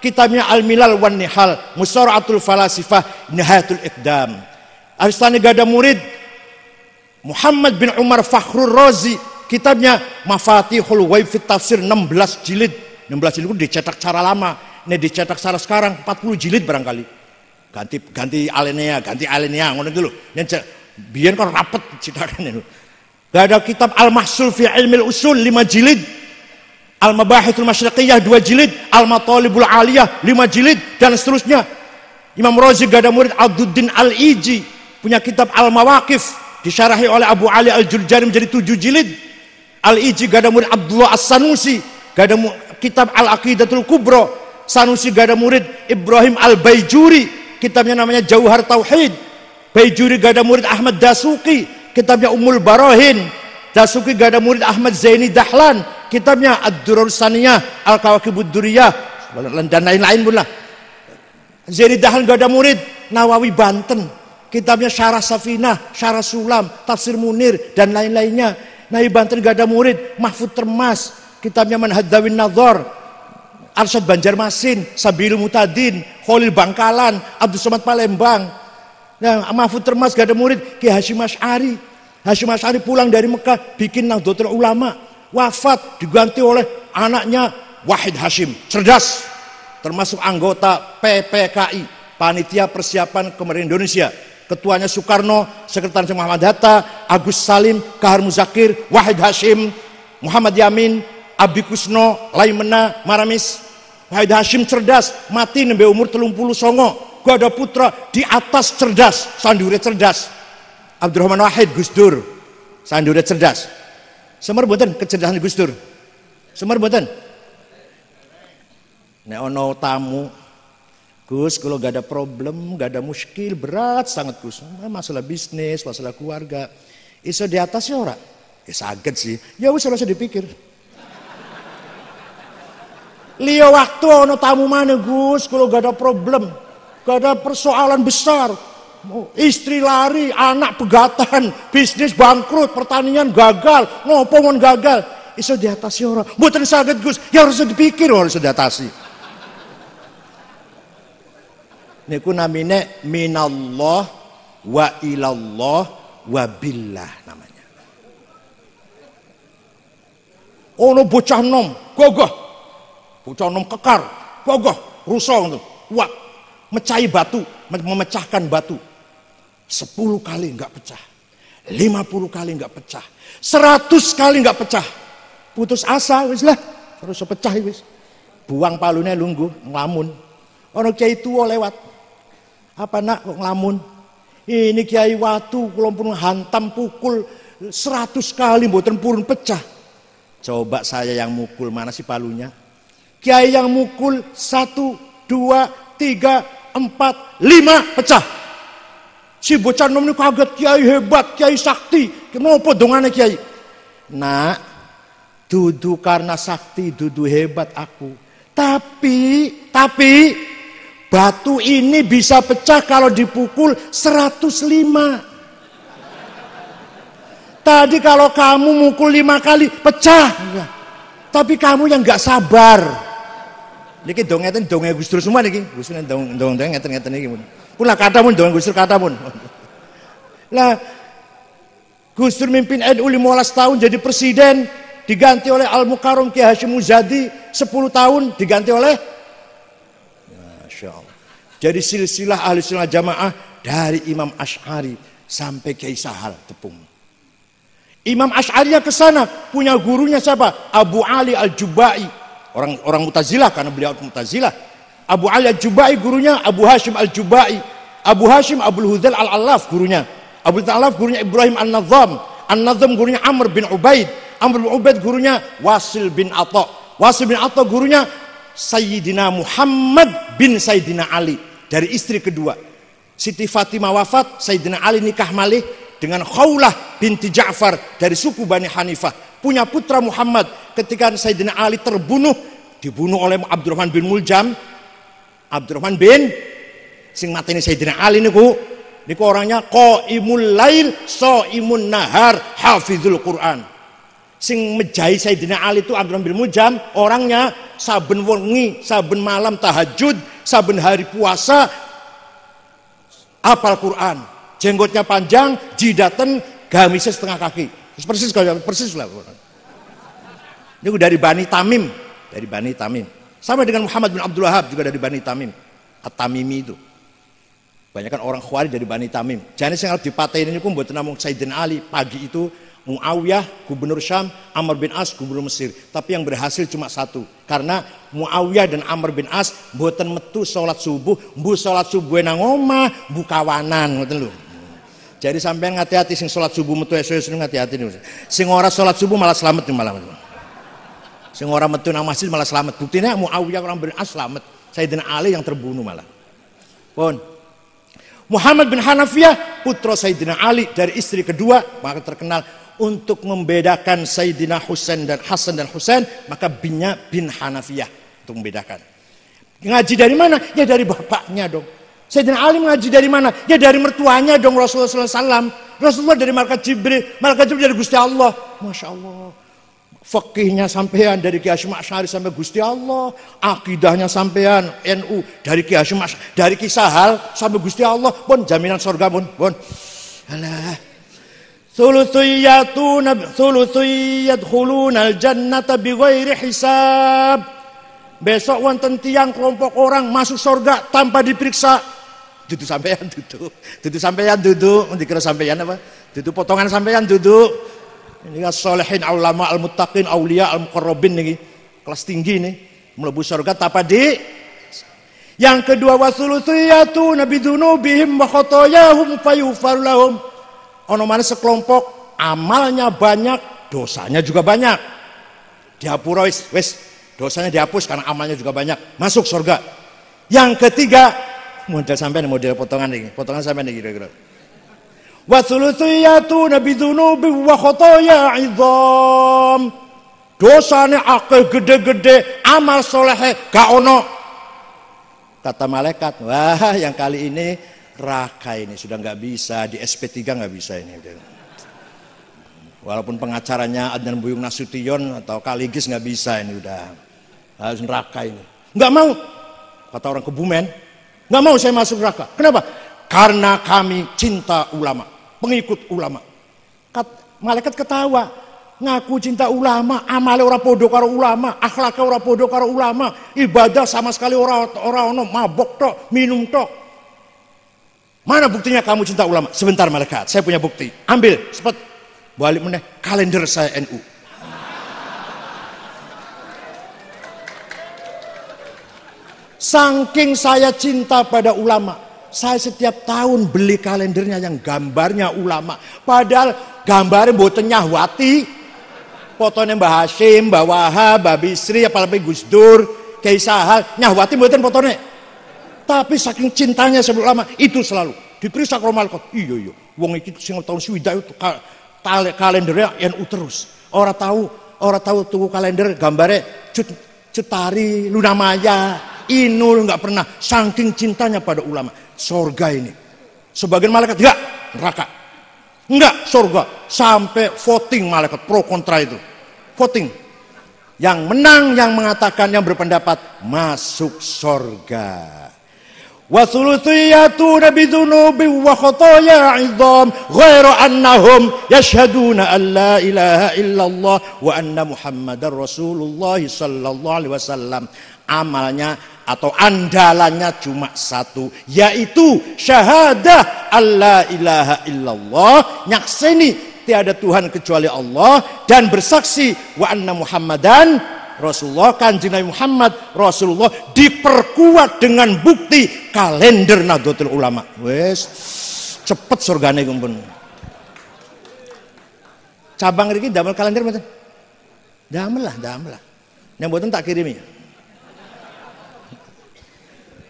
kitabnya Al-Milal wan Nihal, Musara'atul Falasifah, Nihayatul Iqdam. Al-Syahristani gak ada murid Muhammad bin Umar Fakhrur Razi, kitabnya Mafatihul Ghaib fit Tafsir, 16 jilid. 16 jilid itu dicetak cara lama, ini dicetak cara sekarang 40 jilid barangkali. Ganti alinea ngono gitu lho. Biyen kan rapet cetakan itu. Gak ada kitab Al-Mahsul fi Ilmil Usul 5 jilid, Al-Mabahithul Masyriqiyah 2 jilid, Al-Matalibul Aliyah 5 jilid, dan seterusnya. Imam Razi gak ada murid Abduddin Al-Iji, punya kitab Al-Mawaqif, disyarahi oleh Abu Ali Al-Jurjani menjadi 7 jilid. Al-Iji gak ada murid Abdullah As-Sanusi, gak ada kitab Al-Aqidatul Kubra. Sanusi gak ada murid Ibrahim Al-Baijuri, kitabnya namanya Jauhar Tauhid. Baijuri gak ada murid Ahmad Dasuki, kitabnya Ummul Barahin. Dasuki gak ada murid Ahmad Zaini Dahlan, kitabnya Ad-Durrur Saniyah, Al-Kawakibud Duriyah, dan lain-lain pun lah. Zaini Dahlan gak ada murid Nawawi Banten, kitabnya Syarah Safinah, Syarah Sulam, Tafsir Munir, dan lain-lainnya. Nawawi Banten gak ada murid Mahfud Termas, kitabnya Manhadawin Nadhar, Arsyad Banjarmasin, Sabilul Mutadin, Khalil Bangkalan, Abdul Somad Palembang. Nah, Mahfud Termas gak ada murid Ki Hasyim Asy'ari. Hasyim Asy'ari pulang dari Mekah bikin Nahdlatul Ulama, wafat diganti oleh anaknya Wahid Hasyim, cerdas, termasuk anggota PPKI, Panitia Persiapan Kemerdekaan Indonesia. Ketuanya Soekarno, Sekretaris Muhammad Hatta, Agus Salim, Kahar Muzakir, Wahid Hasyim, Muhammad Yamin, Abi Kusno, Laimena, Maramis. Wahid Hasyim cerdas, mati nembe umur 30 songo. Gua ada putra di atas cerdas, sandure cerdas. Abdurrahman Wahid Gus Dur, sandure cerdas. Semar mboten kecerdasan Gus Dur? Semar mboten? Nek ono tamu, Gus, kalau gak ada problem, gak ada muskil, berat sangat Gus. Masalah bisnis, masalah keluarga. Iso di atas ya ora? Ya saged sih. Ya wis ora usah dipikir. Liya waktu ono tamu mana Gus, kalau gak ada problem, gak ada persoalan besar. Istri lari, anak pegatan, bisnis bangkrut, pertanian gagal, ngopo mon gagal. Iso di atas ya ora? Mboten saged Gus. Ya harus dipikir, harus diatasi. Niku namine minallah wa ilallah wa billah namanya. Ono bocah nom, gagah. Bocah nom kekar, gagah, rusong tuh, kuat, mecahi batu, memecahkan batu. 10 kali enggak pecah. 50 kali enggak pecah. 100 kali enggak pecah. Putus asa wis lah, terus pecah wis. Buang palune lungguh, nglamun. Ono kiai tuwa lewat. Apa nak kok ngelamun? Ini kiai watu kula pun hantam pukul 100 kali mboten purun pecah. Coba saya yang mukul, mana sih palunya? Kiai yang mukul 1, 2, 3, 4, 5 pecah. Si bocah nom ini kaget, kiai hebat, kiai sakti. Kenapa dongane kiai? Nak, dudu karena sakti, dudu hebat aku. Tapi batu ini bisa pecah kalau dipukul 105. Tadi kalau kamu mukul 5 kali pecah. Tapi kamu yang gak sabar. Niki dongeten donge Gus Dur semua niki. Gus Dur dong ngeten niki. Pula kata mun dong Gus Dur kata mun. Lah Gus Dur mimpin NU 15 tahun jadi presiden, diganti oleh Al Mukarram Ki Hasyim Muzadi 10 tahun diganti oleh Masya Allah. Jadi silsilah ahli sunnah jamaah dari Imam Asy'ari sampai Kiai Sahal Tepung. Imam Asy'ari ke sana punya gurunya siapa? Abu Ali Al-Jubai. Orang Mu'tazilah karena beliau Mu'tazilah. Abu Ali Al-Jubai gurunya Abu Hasyim Al-Jubai. Abu Hasyim Abdul Hudail Al-Allaf gurunya. Abdul Al-Allaf gurunya Ibrahim An-Nazam. An-Nazam gurunya Amr bin Ubaid. Amr bin Ubaid gurunya Wasil bin Atha. Wasil bin Atha gurunya Sayyidina Muhammad bin Sayyidina Ali. Dari istri kedua. Siti Fatimah wafat, Sayyidina Ali nikah malih dengan Khawlah binti Ja'far dari suku Bani Hanifah, punya putra Muhammad. Ketika Sayyidina Ali terbunuh, dibunuh oleh Abdurrahman bin Muljam. Abdurrahman bin sing mateni Sayyidina Ali niku orangnya qaimul lail shaimun nahar hafizul Quran. Sing mejahi Sayyidina Ali itu Abdurrahman bin Muljam, orangnya saben wengi, saben malam tahajud, saben hari puasa hafal Quran. Jenggotnya panjang, jidaten gamisnya setengah kaki. Persis lah. Ini dari Bani Tamim, Sama dengan Muhammad bin Abdul Wahab juga dari Bani Tamim. At-Tamimi itu. Banyak kan orang Khawarij dari Bani Tamim. Jadi sing arep dipateni niku mboten namung Sayyidina Ali, pagi itu Muawiyah gubernur Syam, Amr bin As gubernur Mesir. Tapi yang berhasil cuma satu. Karena Muawiyah dan Amr bin As mboten metu salat subuh, mbu salat subuh nang omah, mbu kawanan ngoten lho. Jadi sampean hati-hati sing salat subuh metu esuk-esuk hati-hati niku. Sing ora salat subuh malah slamet malah. Sing ora metu nang masjid malah slamet. Buktine Muawiyah Amr bin As slamet. Sayyidina Ali yang terbunuh malah. Pun Muhammad bin Hanafiyah putra Sayyidina Ali dari istri kedua, maka terkenal untuk membedakan Sayyidina Husain dan Hasan dan Husain, maka binnya bin Hanafiyah untuk membedakan. Ngaji dari mana? Ya dari bapaknya dong. Sayyidina Ali ngaji dari mana? Ya dari mertuanya dong, Rasulullah SAW. Rasulullah dari malaikat Jibril dari Gusti Allah. Masya Allah. Fikihnya sampean dari Ki Hasyim Asy'ari sampai Gusti Allah, akidahnya sampean NU dari Ki Hasyim Asy'ari, dari Ki Sahal sampai Gusti Allah, pun jaminan surga pun. Alah. Thulutsiyadkhulunal jannata bighairi hisab. Besok wonten tiyang kelompok orang masuk surga tanpa diperiksa. Dudu sampean duduk, dikira sampean apa? Dudu potongan sampean duduk. Ini as-sholihin, ulama, al-muttaqin, aulia, al-muqarrabin nih, kelas tinggi nih, mlebu surga tanpa di. Yang kedua wasulutsiyatu nabidunubihim wa khotoyahum fayughfar lahum. Ono mana sekelompok amalnya banyak, dosanya juga banyak. Dihapura wis, dosanya dihapus karena amalnya juga banyak, masuk surga. Yang ketiga, model potongan ini, potongan sampai nih kira-kira. Wa thulutsiyatu nabidzunubi wa khotoya 'idzam. Dosane akeh gede-gede, amal soleh gak ono. Kata malaikat, wah yang kali ini Raka ini sudah nggak bisa, di SP3 nggak bisa ini. Walaupun pengacaranya Adnan Buyung Nasution atau Kaligis nggak bisa ini, udah harus neraka ini. Nggak mau, kata orang Kebumen, nggak mau saya masuk neraka. Kenapa? Karena kami cinta ulama, pengikut ulama. Malaikat ketawa, ngaku cinta ulama, amale ora podo karo ulama, akhlaknya ora podo karo ulama, ibadah sama sekali ora ono, mabok tok, minum tok. Mana buktinya kamu cinta ulama? Sebentar malaikat, saya punya bukti. Ambil, cepat. Balik meneh kalender saya NU. Saking saya cinta pada ulama, saya setiap tahun beli kalendernya yang gambarnya ulama. Padahal gambarnya mboten nyahwati. Fotonya Mbah Hasyim, Mbah Wahab, Mbah Bisri, apalagi Gus Dur, Kiai Sahal, nyahwati mboten fotonya. Tapi saking cintanya sama ulama itu selalu diperiksa ke malaikat. Iya, wong iki sing tahun swidak itu kalendernya NU terus. Ora tahu tuku kalender gambare Cutari, Luna Maya, Inul, nggak pernah. Saking cintanya pada ulama. Surga ini. Sebagian malaikat enggak, neraka. Enggak, surga. Sampai voting malaikat pro kontra itu. Voting. Yang menang yang mengatakan, yang berpendapat masuk surga. Wa thulutsiyatuna bidzunubi wa khotoya 'idzam ghairu annahum yashhaduna an la ilaha illallah wa anna muhammadar rasulullah sallallahu alaihi wasallam. Amalnya atau andalannya cuma satu, yaitu syahadah alla ilaha illallah, nyakseni tiada Tuhan kecuali Allah, dan bersaksi wa anna muhammadan Rasulullah, Kanjeng Nabi Muhammad Rasulullah, diperkuat dengan bukti kalender Nahdlatul Ulama. Wes cepet surgane kumpul. Cabang iki damel kalender mboten? Damel lah. Nek mboten tak kirimi.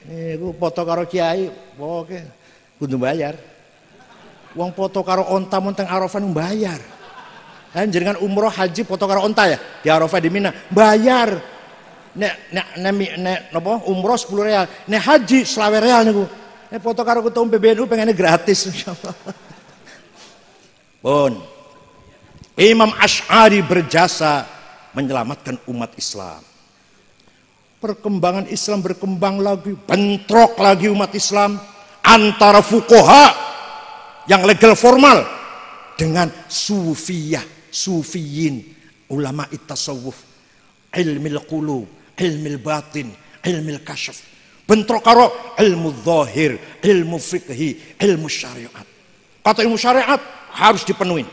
Niku foto karo kiai, pokoke kudu bayar. Wong foto karo onta teng Arafah bayar. Kan jenengan umroh haji foto karo onta ya di Arafah di Mina bayar. Nek napa umroh 10 real, nek haji 20 real niku. Nek foto karo ketua PBNU pengennya gratis insyaallah. Pun Imam Asy'ari berjasa menyelamatkan umat Islam. Perkembangan Islam berkembang lagi, bentrok lagi umat Islam antara fuqaha yang legal formal dengan sufiyin, ulama tasawuf, ilmil qulub, ilmil batin, ilmil kasyaf. Bentrok karo ilmu zahir, ilmu fikhi, ilmu syariat. Kata ilmu syariat harus dipenuhi.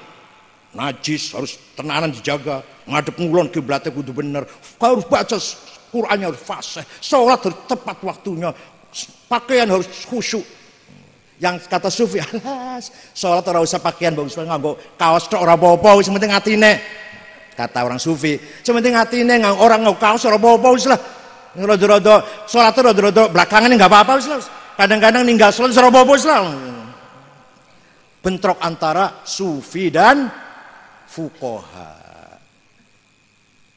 Najis harus tenanan dijaga, ngadep ngulon kiblatnya kudu bener, harus baca Qur'annya harus fasih, sholat harus tepat waktunya, pakaian harus khusyuk. Yang kata sufi, alas, sholat ora usah pakaian bagus banget, nganggo kaos tok ora apa-apa, wis penting atine. Kata orang sufi, sementing atine orang nganggo kaos ora apa-apa wis lah. Rada-rada sholat rada-rada belakangan enggak apa-apa wis lah. Kadang-kadang ninggal sholat ora apa-apa wis lah. Bentrok antara sufi dan fuqaha.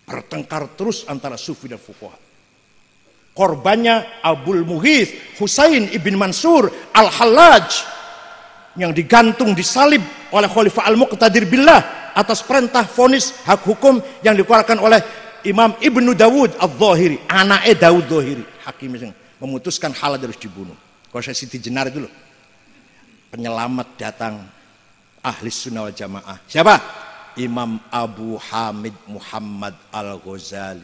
Bertengkar terus antara sufi dan fuqaha. Korbannya Abul Mughith Husain ibn Mansur Al-Hallaj yang digantung disalib oleh Khalifah Al-Muqtadir Billah atas perintah vonis hak hukum yang dikeluarkan oleh Imam Ibnu Dawud Al-Zahiri, anaknya Dawud Zahiri, hakim yang memutuskan Hallaj harus dibunuh. Kalau saya Siti Jenar itu loh, penyelamat datang ahli sunnah wal jamaah. Siapa? Imam Abu Hamid Muhammad Al-Ghazali.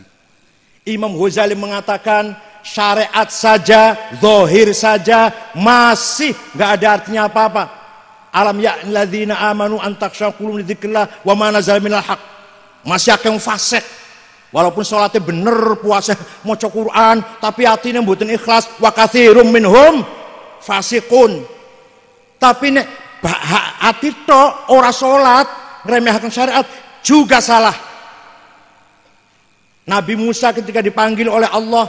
Imam Ghazali mengatakan syariat saja, zahir saja masih nggak ada artinya apa-apa. Alam ya'ladzina amanu an takhsha qulubum li dzikrillah wa ma nazala minal haq. Masih akeh fasik. Walaupun sholatnya bener, puasa maca Quran, tapi hatinya mboten ikhlas, wa katsirum minhum fasiqun. Tapi nek hati tok ora salat, ngremehkan syariat juga salah. Nabi Musa ketika dipanggil oleh Allah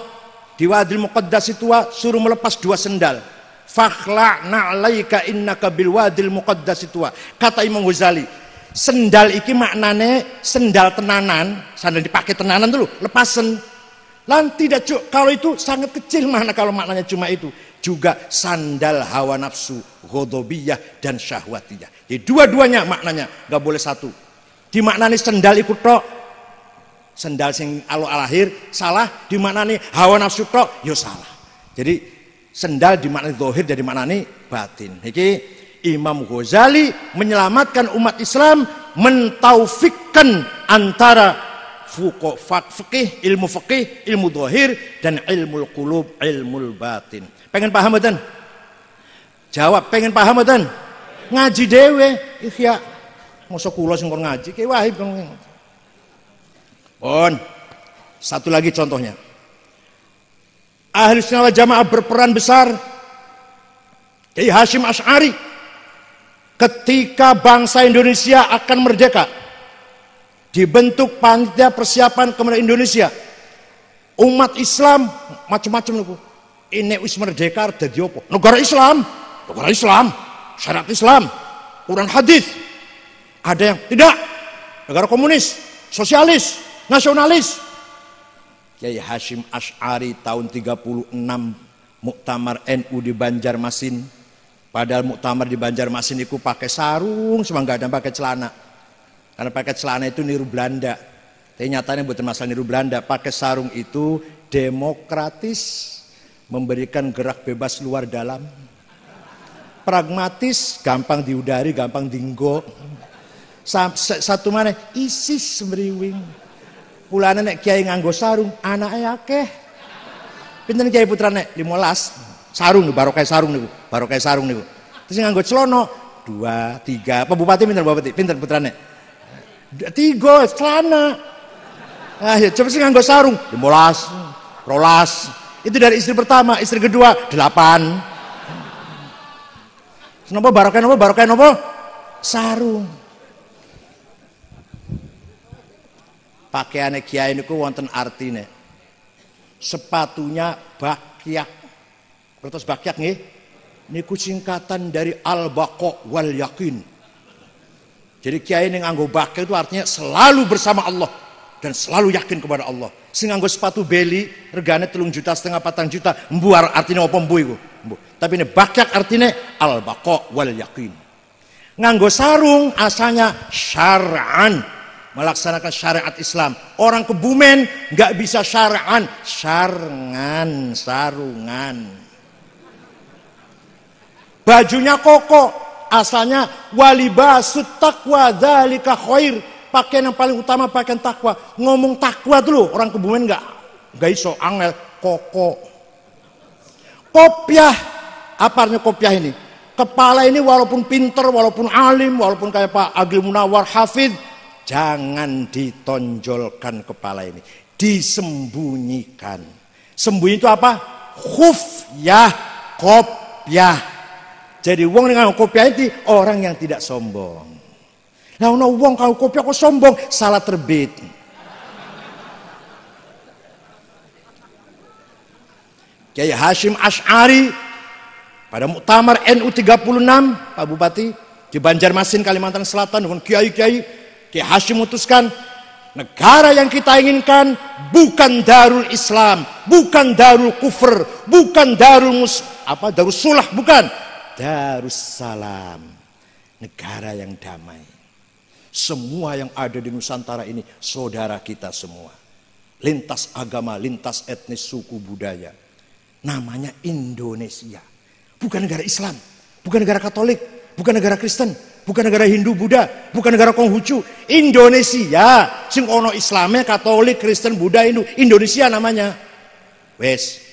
di Wadil Muqaddas itu suruh melepas 2 sendal. Fakhla'na 'alaika innaka bil Wadil Muqaddas itu. Kata Imam Ghazali, sendal iki maknane sendal tenanan, sandal dipakai tenanan dulu, lepasen. Lan tidak kalau itu sangat kecil mana kalau maknanya cuma itu. Juga sandal hawa nafsu, ghadabiyah dan syahwatiyah. Jadi dua-duanya maknanya, nggak boleh satu. Dimaknani sendal ikut tok, sendal sing alahir salah, dimaknani hawa nafsu tok, yo salah. Jadi sendal dimaknani zahir dan dimaknani batin. Iki Imam Ghazali menyelamatkan umat Islam, mentaufikkan antara fikih, ilmu zahir dan ilmu qulub, ilmu batin. Pengen paham mboten? Jawab, pengen paham mboten? Ngaji dhewe, ikhya. Mosok kula sing kon ngaji, ki wahib kon. Pun satu lagi contohnya. Ahli Sunnah wal Jamaah berperan besar. Kiai Hasyim Asy'ari ketika bangsa Indonesia akan merdeka, dibentuk panitia persiapan kemerdekaan Indonesia. Umat Islam macam-macam niku. Ini wis merdeka dadi apa? Negara Islam, syariat Islam, Quran hadis. Ada yang tidak, negara komunis, sosialis, nasionalis. Kiai Hasyim Asy'ari tahun 36 muktamar NU di Banjarmasin. Padahal muktamar di Banjarmasin itu pakai sarung, semua nggak ada pakai celana. Karena pakai celana itu niru Belanda. Tapi nyatanya bukan masalah niru Belanda. Pakai sarung itu demokratis, memberikan gerak bebas luar dalam. Pragmatis, gampang diudari, gampang dinggo. Satu mana ISIS semriwing. Pulane nek kiai nganggo sarung, anaknya akeh. Pinten kiai putrane 15. Sarung baru kayak sarung niku. Terus nganggo celana 2, 3. Pak Bupati pinten Bupati? Pinten putrane? 3 celana. Ah ya coba sih nganggo sarung 15, 12. Itu dari istri pertama, istri kedua 8. Napa barokah napa? Sarung. Pakaiane kiai niku wonten artine. Sepatunya bakyak. Kertas bakyak nggih? niku singkatan dari al-baqa wal yakin. Jadi kiai yang nganggo baqa itu artinya selalu bersama Allah dan selalu yakin kepada Allah. Sing nganggo sepatu beli regane 3,5 juta 4 juta, mbuar artinya apa mbu iku? Tapi ini baqa artinya al-baqa wal yakin. Nganggo sarung asalnya syar'an, melaksanakan syariat Islam. Orang Kebumen nggak bisa syar'an, sarungan. Bajunya koko, asalnya walibasut taqwa dzalika khair. Pakaian yang paling utama pakaian takwa. Ngomong takwa dulu, orang Kebumen nggak iso angel koko. Kopiah, apa artinya kopiah ini? Kepala ini walaupun pinter, walaupun alim, walaupun kayak Pak Agil Munawar Hafid, jangan ditonjolkan kepala ini, disembunyikan. Sembunyi itu apa? Khufyah, kopiah. Jadi wong dengan kopiah itu orang yang tidak sombong. Nah, wong kalau kopiah kok sombong, salah terbit. Kiai Hashim Asy'ari pada muktamar NU 36 Pak Bupati di Banjarmasin Kalimantan Selatan dengan kiai-kiai, Kiai Hashim memutuskan negara yang kita inginkan bukan Darul Islam, bukan Darul Kufur, bukan Darus Sulah, bukan Darussalam, negara yang damai. Semua yang ada di Nusantara ini saudara kita semua, lintas agama, lintas etnis, suku, budaya. Namanya Indonesia. Bukan negara Islam, bukan negara Katolik, bukan negara Kristen, bukan negara Hindu, Buddha, bukan negara Konghucu. Indonesia, sing ono Islamnya, Katolik, Kristen, Buddha, Hindu. Indonesia namanya. Wes.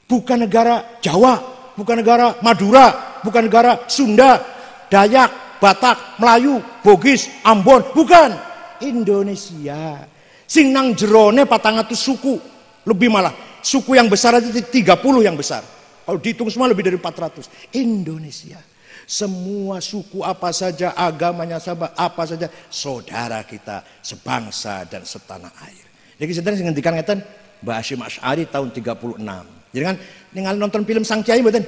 Bukan negara Jawa, bukan negara Madura, bukan negara Sunda, Dayak, Batak, Melayu, Bugis, Ambon, bukan. Indonesia. Sing nang jerone 400 suku, lebih malah. Suku yang besar aja 30 yang besar. Kalau dihitung semua lebih dari 400. Indonesia. Semua suku apa saja, agamanya apa saja, saudara kita sebangsa dan setanah air. Jadi sedang ngendikan ngeten Mbah Hashim Asy'ari tahun 36. Jadi kan ningali nonton film Sang Kiai mboten?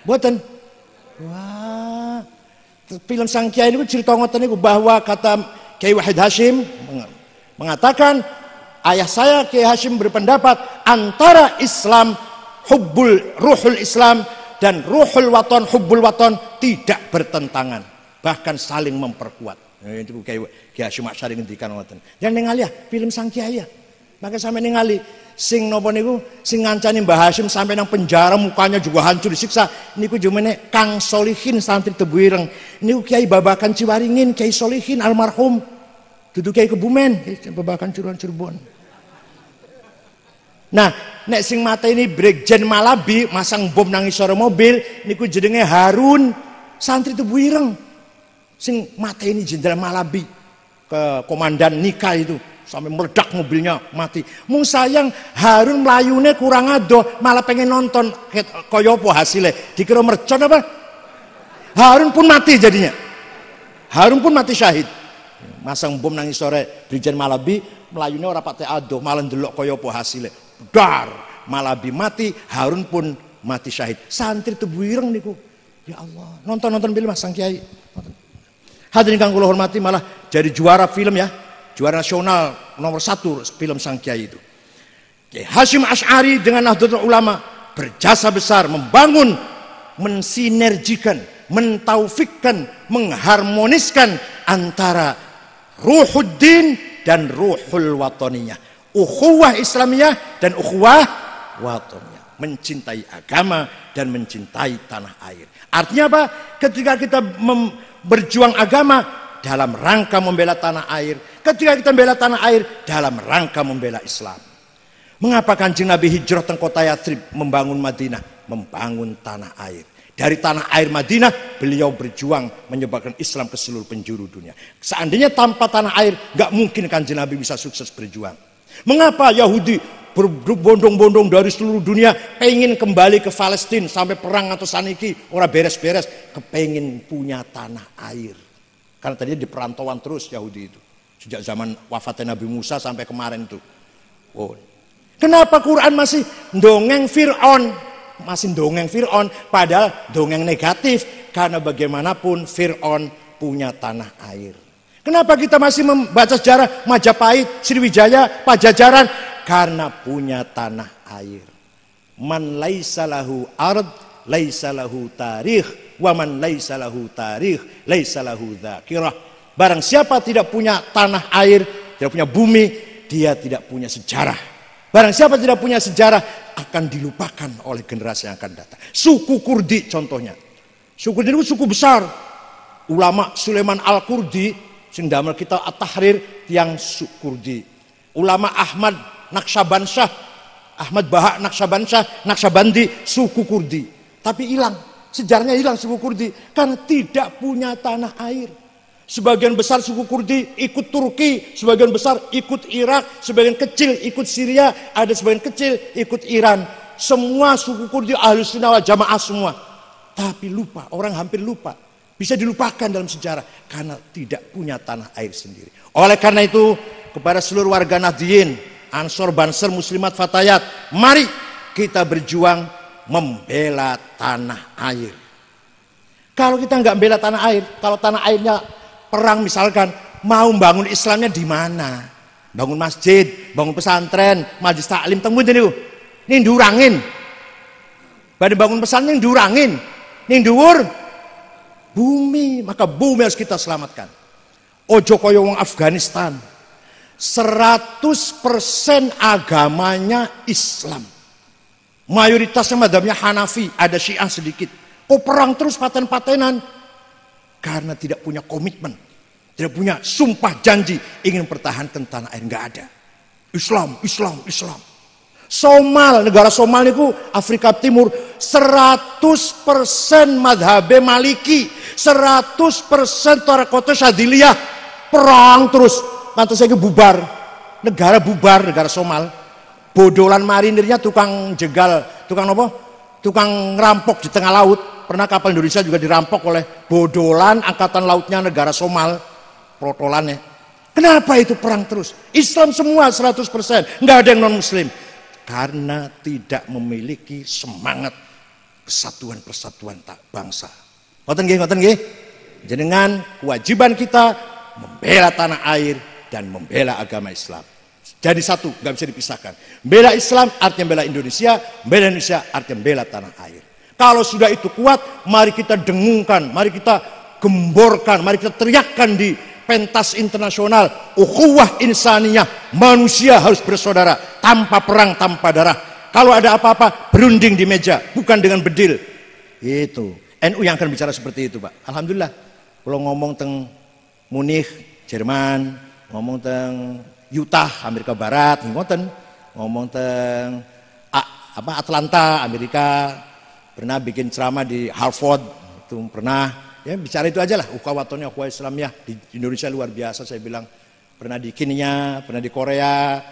Mboten. Wah. Film Sang Kiai niku cerita ngoten niku bahwa kata Kiai Wahid Hashim mengatakan ayah saya Kiai Hashim berpendapat antara Islam ruhul Islam dan ruhul waton, hubbul waton tidak bertentangan, bahkan saling memperkuat. Itu Kiai Hashim Asy'ari ngendikan ngoten. Jangan ningali ya film Sang Kiai ya. Maka sampe ningali sing napa niku sing ngancani Mbah Hashim sampai nang penjara, mukanya juga hancur disiksa. Niku jumene Kang Solihin santri Tebuireng. Niku Kiai Babakan Ciwaringin, Kiai Solihin almarhum. Dudu Kiai Kebumen, Babakan Cirebon. Nah, nek sing mata ini Brigjen Malabi masang bom nang isore mobil niku jenenge Harun santri Tebuireng. Sing mata ini Jenderal Malabi ke komandan Nika itu sampai meledak mobilnya mati. Mung sayang Harun mlayune kurang adoh, malah pengen nonton kaya apa hasilnya. Dikira mercon apa? Harun pun mati jadinya. Harun pun mati syahid. Masang bom nang isore Brigjen Malabi, mlayune ora patek adoh, malah ndelok kaya apa hasilnya. Dar, Malabi mati, Harun pun mati syahid. Santri Tebuireng niku. Ya Allah, nonton film Sang Kiai. Hadirin kang kula hormati, malah jadi juara film ya. Juara nasional nomor 1 film Sang Kiai itu. Kiai Hashim Asy'ari dengan Nahdlatul Ulama berjasa besar membangun, mensinergikan, mentaufikkan, mengharmoniskan antara ruhuddin dan ruhul watoniyah. Ukhuwah Islamiyah dan ukhuwah watoniyah. Mencintai agama dan mencintai tanah air. Artinya apa? Ketika kita berjuang agama dalam rangka membela tanah air, ketika kita membela tanah air dalam rangka membela Islam. Mengapa Kanjeng Nabi hijrah ke kota Yatsrib membangun Madinah? Membangun tanah air. Dari tanah air Madinah beliau berjuang menyebarkan Islam ke seluruh penjuru dunia. Seandainya tanpa tanah air gak mungkin Kanjeng Nabi bisa sukses berjuang. Mengapa Yahudi berbondong-bondong dari seluruh dunia pengen kembali ke Palestina sampai perang atau saniki ora beres-beres, kepengin punya tanah air. Karena tadinya di perantauan terus Yahudi itu sejak zaman wafatnya Nabi Musa sampai kemarin itu. Oh. Kenapa Quran masih dongeng Fir'aun? masih dongeng Fir'aun, padahal dongeng negatif. Karena bagaimanapun Fir'aun punya tanah air. Kenapa kita masih membaca sejarah Majapahit, Sriwijaya, Pajajaran? Karena punya tanah air. Man laisa lahu ard, laisa lahu tarikh, wa man laisa lahu tarikh, laisa lahu dzakirah. Barang siapa tidak punya tanah air, tidak punya bumi, dia tidak punya sejarah. Barang siapa tidak punya sejarah, akan dilupakan oleh generasi yang akan datang. Suku Kurdi contohnya. Suku Kurdi itu suku besar. Ulama Sulaiman Al-Kurdi, sing damel kita At-Tahrir, tiang suku Kurdi. Ulama Ahmad Naqsyabansyah, Ahmad Bahak Naqsyabandi, suku Kurdi. Tapi hilang, sejarahnya hilang suku Kurdi. Karena tidak punya tanah air. Sebagian besar suku Kurdi ikut Turki, sebagian besar ikut Irak, sebagian kecil ikut Syria, ada sebagian kecil ikut Iran. Semua suku Kurdi Ahlus Sunnah wal Jamaah semua. Tapi lupa, orang hampir lupa. Bisa dilupakan dalam sejarah karena tidak punya tanah air sendiri. Oleh karena itu, kepada seluruh warga Nahdliyin, Ansor, Banser, Muslimat, Fatayat, mari kita berjuang membela tanah air. Kalau kita nggak membela tanah air, kalau tanah airnya perang misalkan, mau bangun Islamnya di mana? Bangun masjid, bangun pesantren, majelis taklim, temu ini durangin. Pada bangun pesantren durangin, ning dhuwur bumi, maka bumi harus kita selamatkan. Ojo koyo wong Afghanistan, 100% agamanya Islam. Mayoritasnya madhabnya Hanafi, ada Syiah sedikit. Kok perang terus paten-patenan? Karena tidak punya komitmen, tidak punya sumpah janji ingin mempertahankan tanah air, nggak ada. Islam. Somal, negara Somal itu Afrika Timur 100% madhabe Maliki, 100% Tarekoto Syadiliyah, perang terus, pantas saya bubar, negara Somal. Bodolan marinirnya tukang jegal, tukang ngerampok di tengah laut. Pernah kapal Indonesia juga dirampok oleh bodolan angkatan lautnya negara Somal, protolannya. Kenapa itu perang terus? Islam semua 100%, nggak ada yang non Muslim. Karena tidak memiliki semangat persatuan bangsa. Ngoten nggih. Jenengan kewajiban kita membela tanah air dan membela agama Islam. Jadi satu, nggak bisa dipisahkan. Bela Islam artinya bela Indonesia, bela Indonesia artinya bela tanah air. Kalau sudah itu kuat, mari kita dengungkan, mari kita gemborkan, mari kita teriakkan di pentas internasional, ukhuwah insaniyah, manusia harus bersaudara, tanpa perang, tanpa darah. Kalau ada apa-apa, berunding di meja, bukan dengan bedil. Itu NU yang akan bicara seperti itu, Pak. Alhamdulillah. Kalau ngomong tentang Munich, Jerman, ngomong tentang Utah, Amerika Barat, ngomong tentang Atlanta, Amerika. Pernah bikin ceramah di Harvard, itu pernah, ya bicara itu aja lah, ukhuwatnya ukhuwah Islamiyah di Indonesia luar biasa, saya bilang. Pernah di Kenya, pernah di Korea,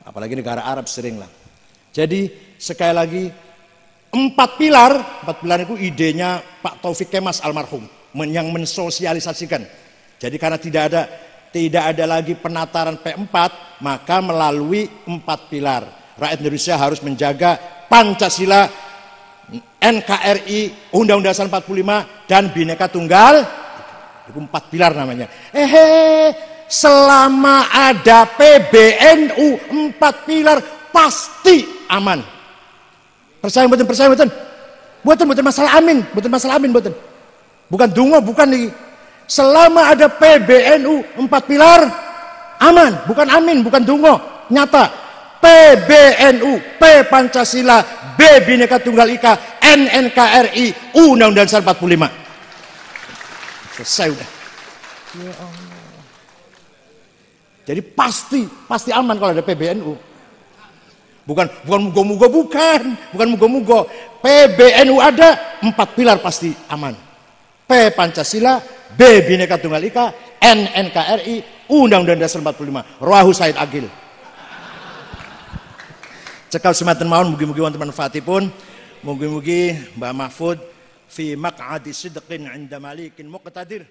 apalagi negara Arab sering lah. Jadi sekali lagi, 4 pilar itu idenya Pak Taufik Kemas almarhum, yang mensosialisasikan. Jadi karena tidak ada lagi penataran P4, maka melalui 4 pilar. Rakyat Indonesia harus menjaga Pancasila, NKRI, Undang-Undang Dasar 45 dan Bhinneka Tunggal. Itu 4 pilar namanya. Selama ada PBNU 4 pilar pasti aman. Percaya mboten? Mboten masalah amin, mboten. Bukan dungo, bukan nih. Selama ada PBNU 4 pilar aman, bukan amin, bukan dungo, nyata. PBNU, P Pancasila, B Bhinneka Tunggal Ika, N NKRI, U Undang-Undang Dasar 45. Selesai udah. Ya Allah. Jadi pasti aman kalau ada PBNU. Bukan mugo-mugo. PBNU ada 4 pilar pasti aman. P Pancasila, B Bhinneka Tunggal Ika, N NKRI, U Undang-Undang Dasar 45. Rawahu Said Agil. Cekal semanten mawon, mugi-mugi wonten manfaatipun. Mugi-mugi Mbah Mahfud fi maq'adi sidqin 'inda malikin muqtadir.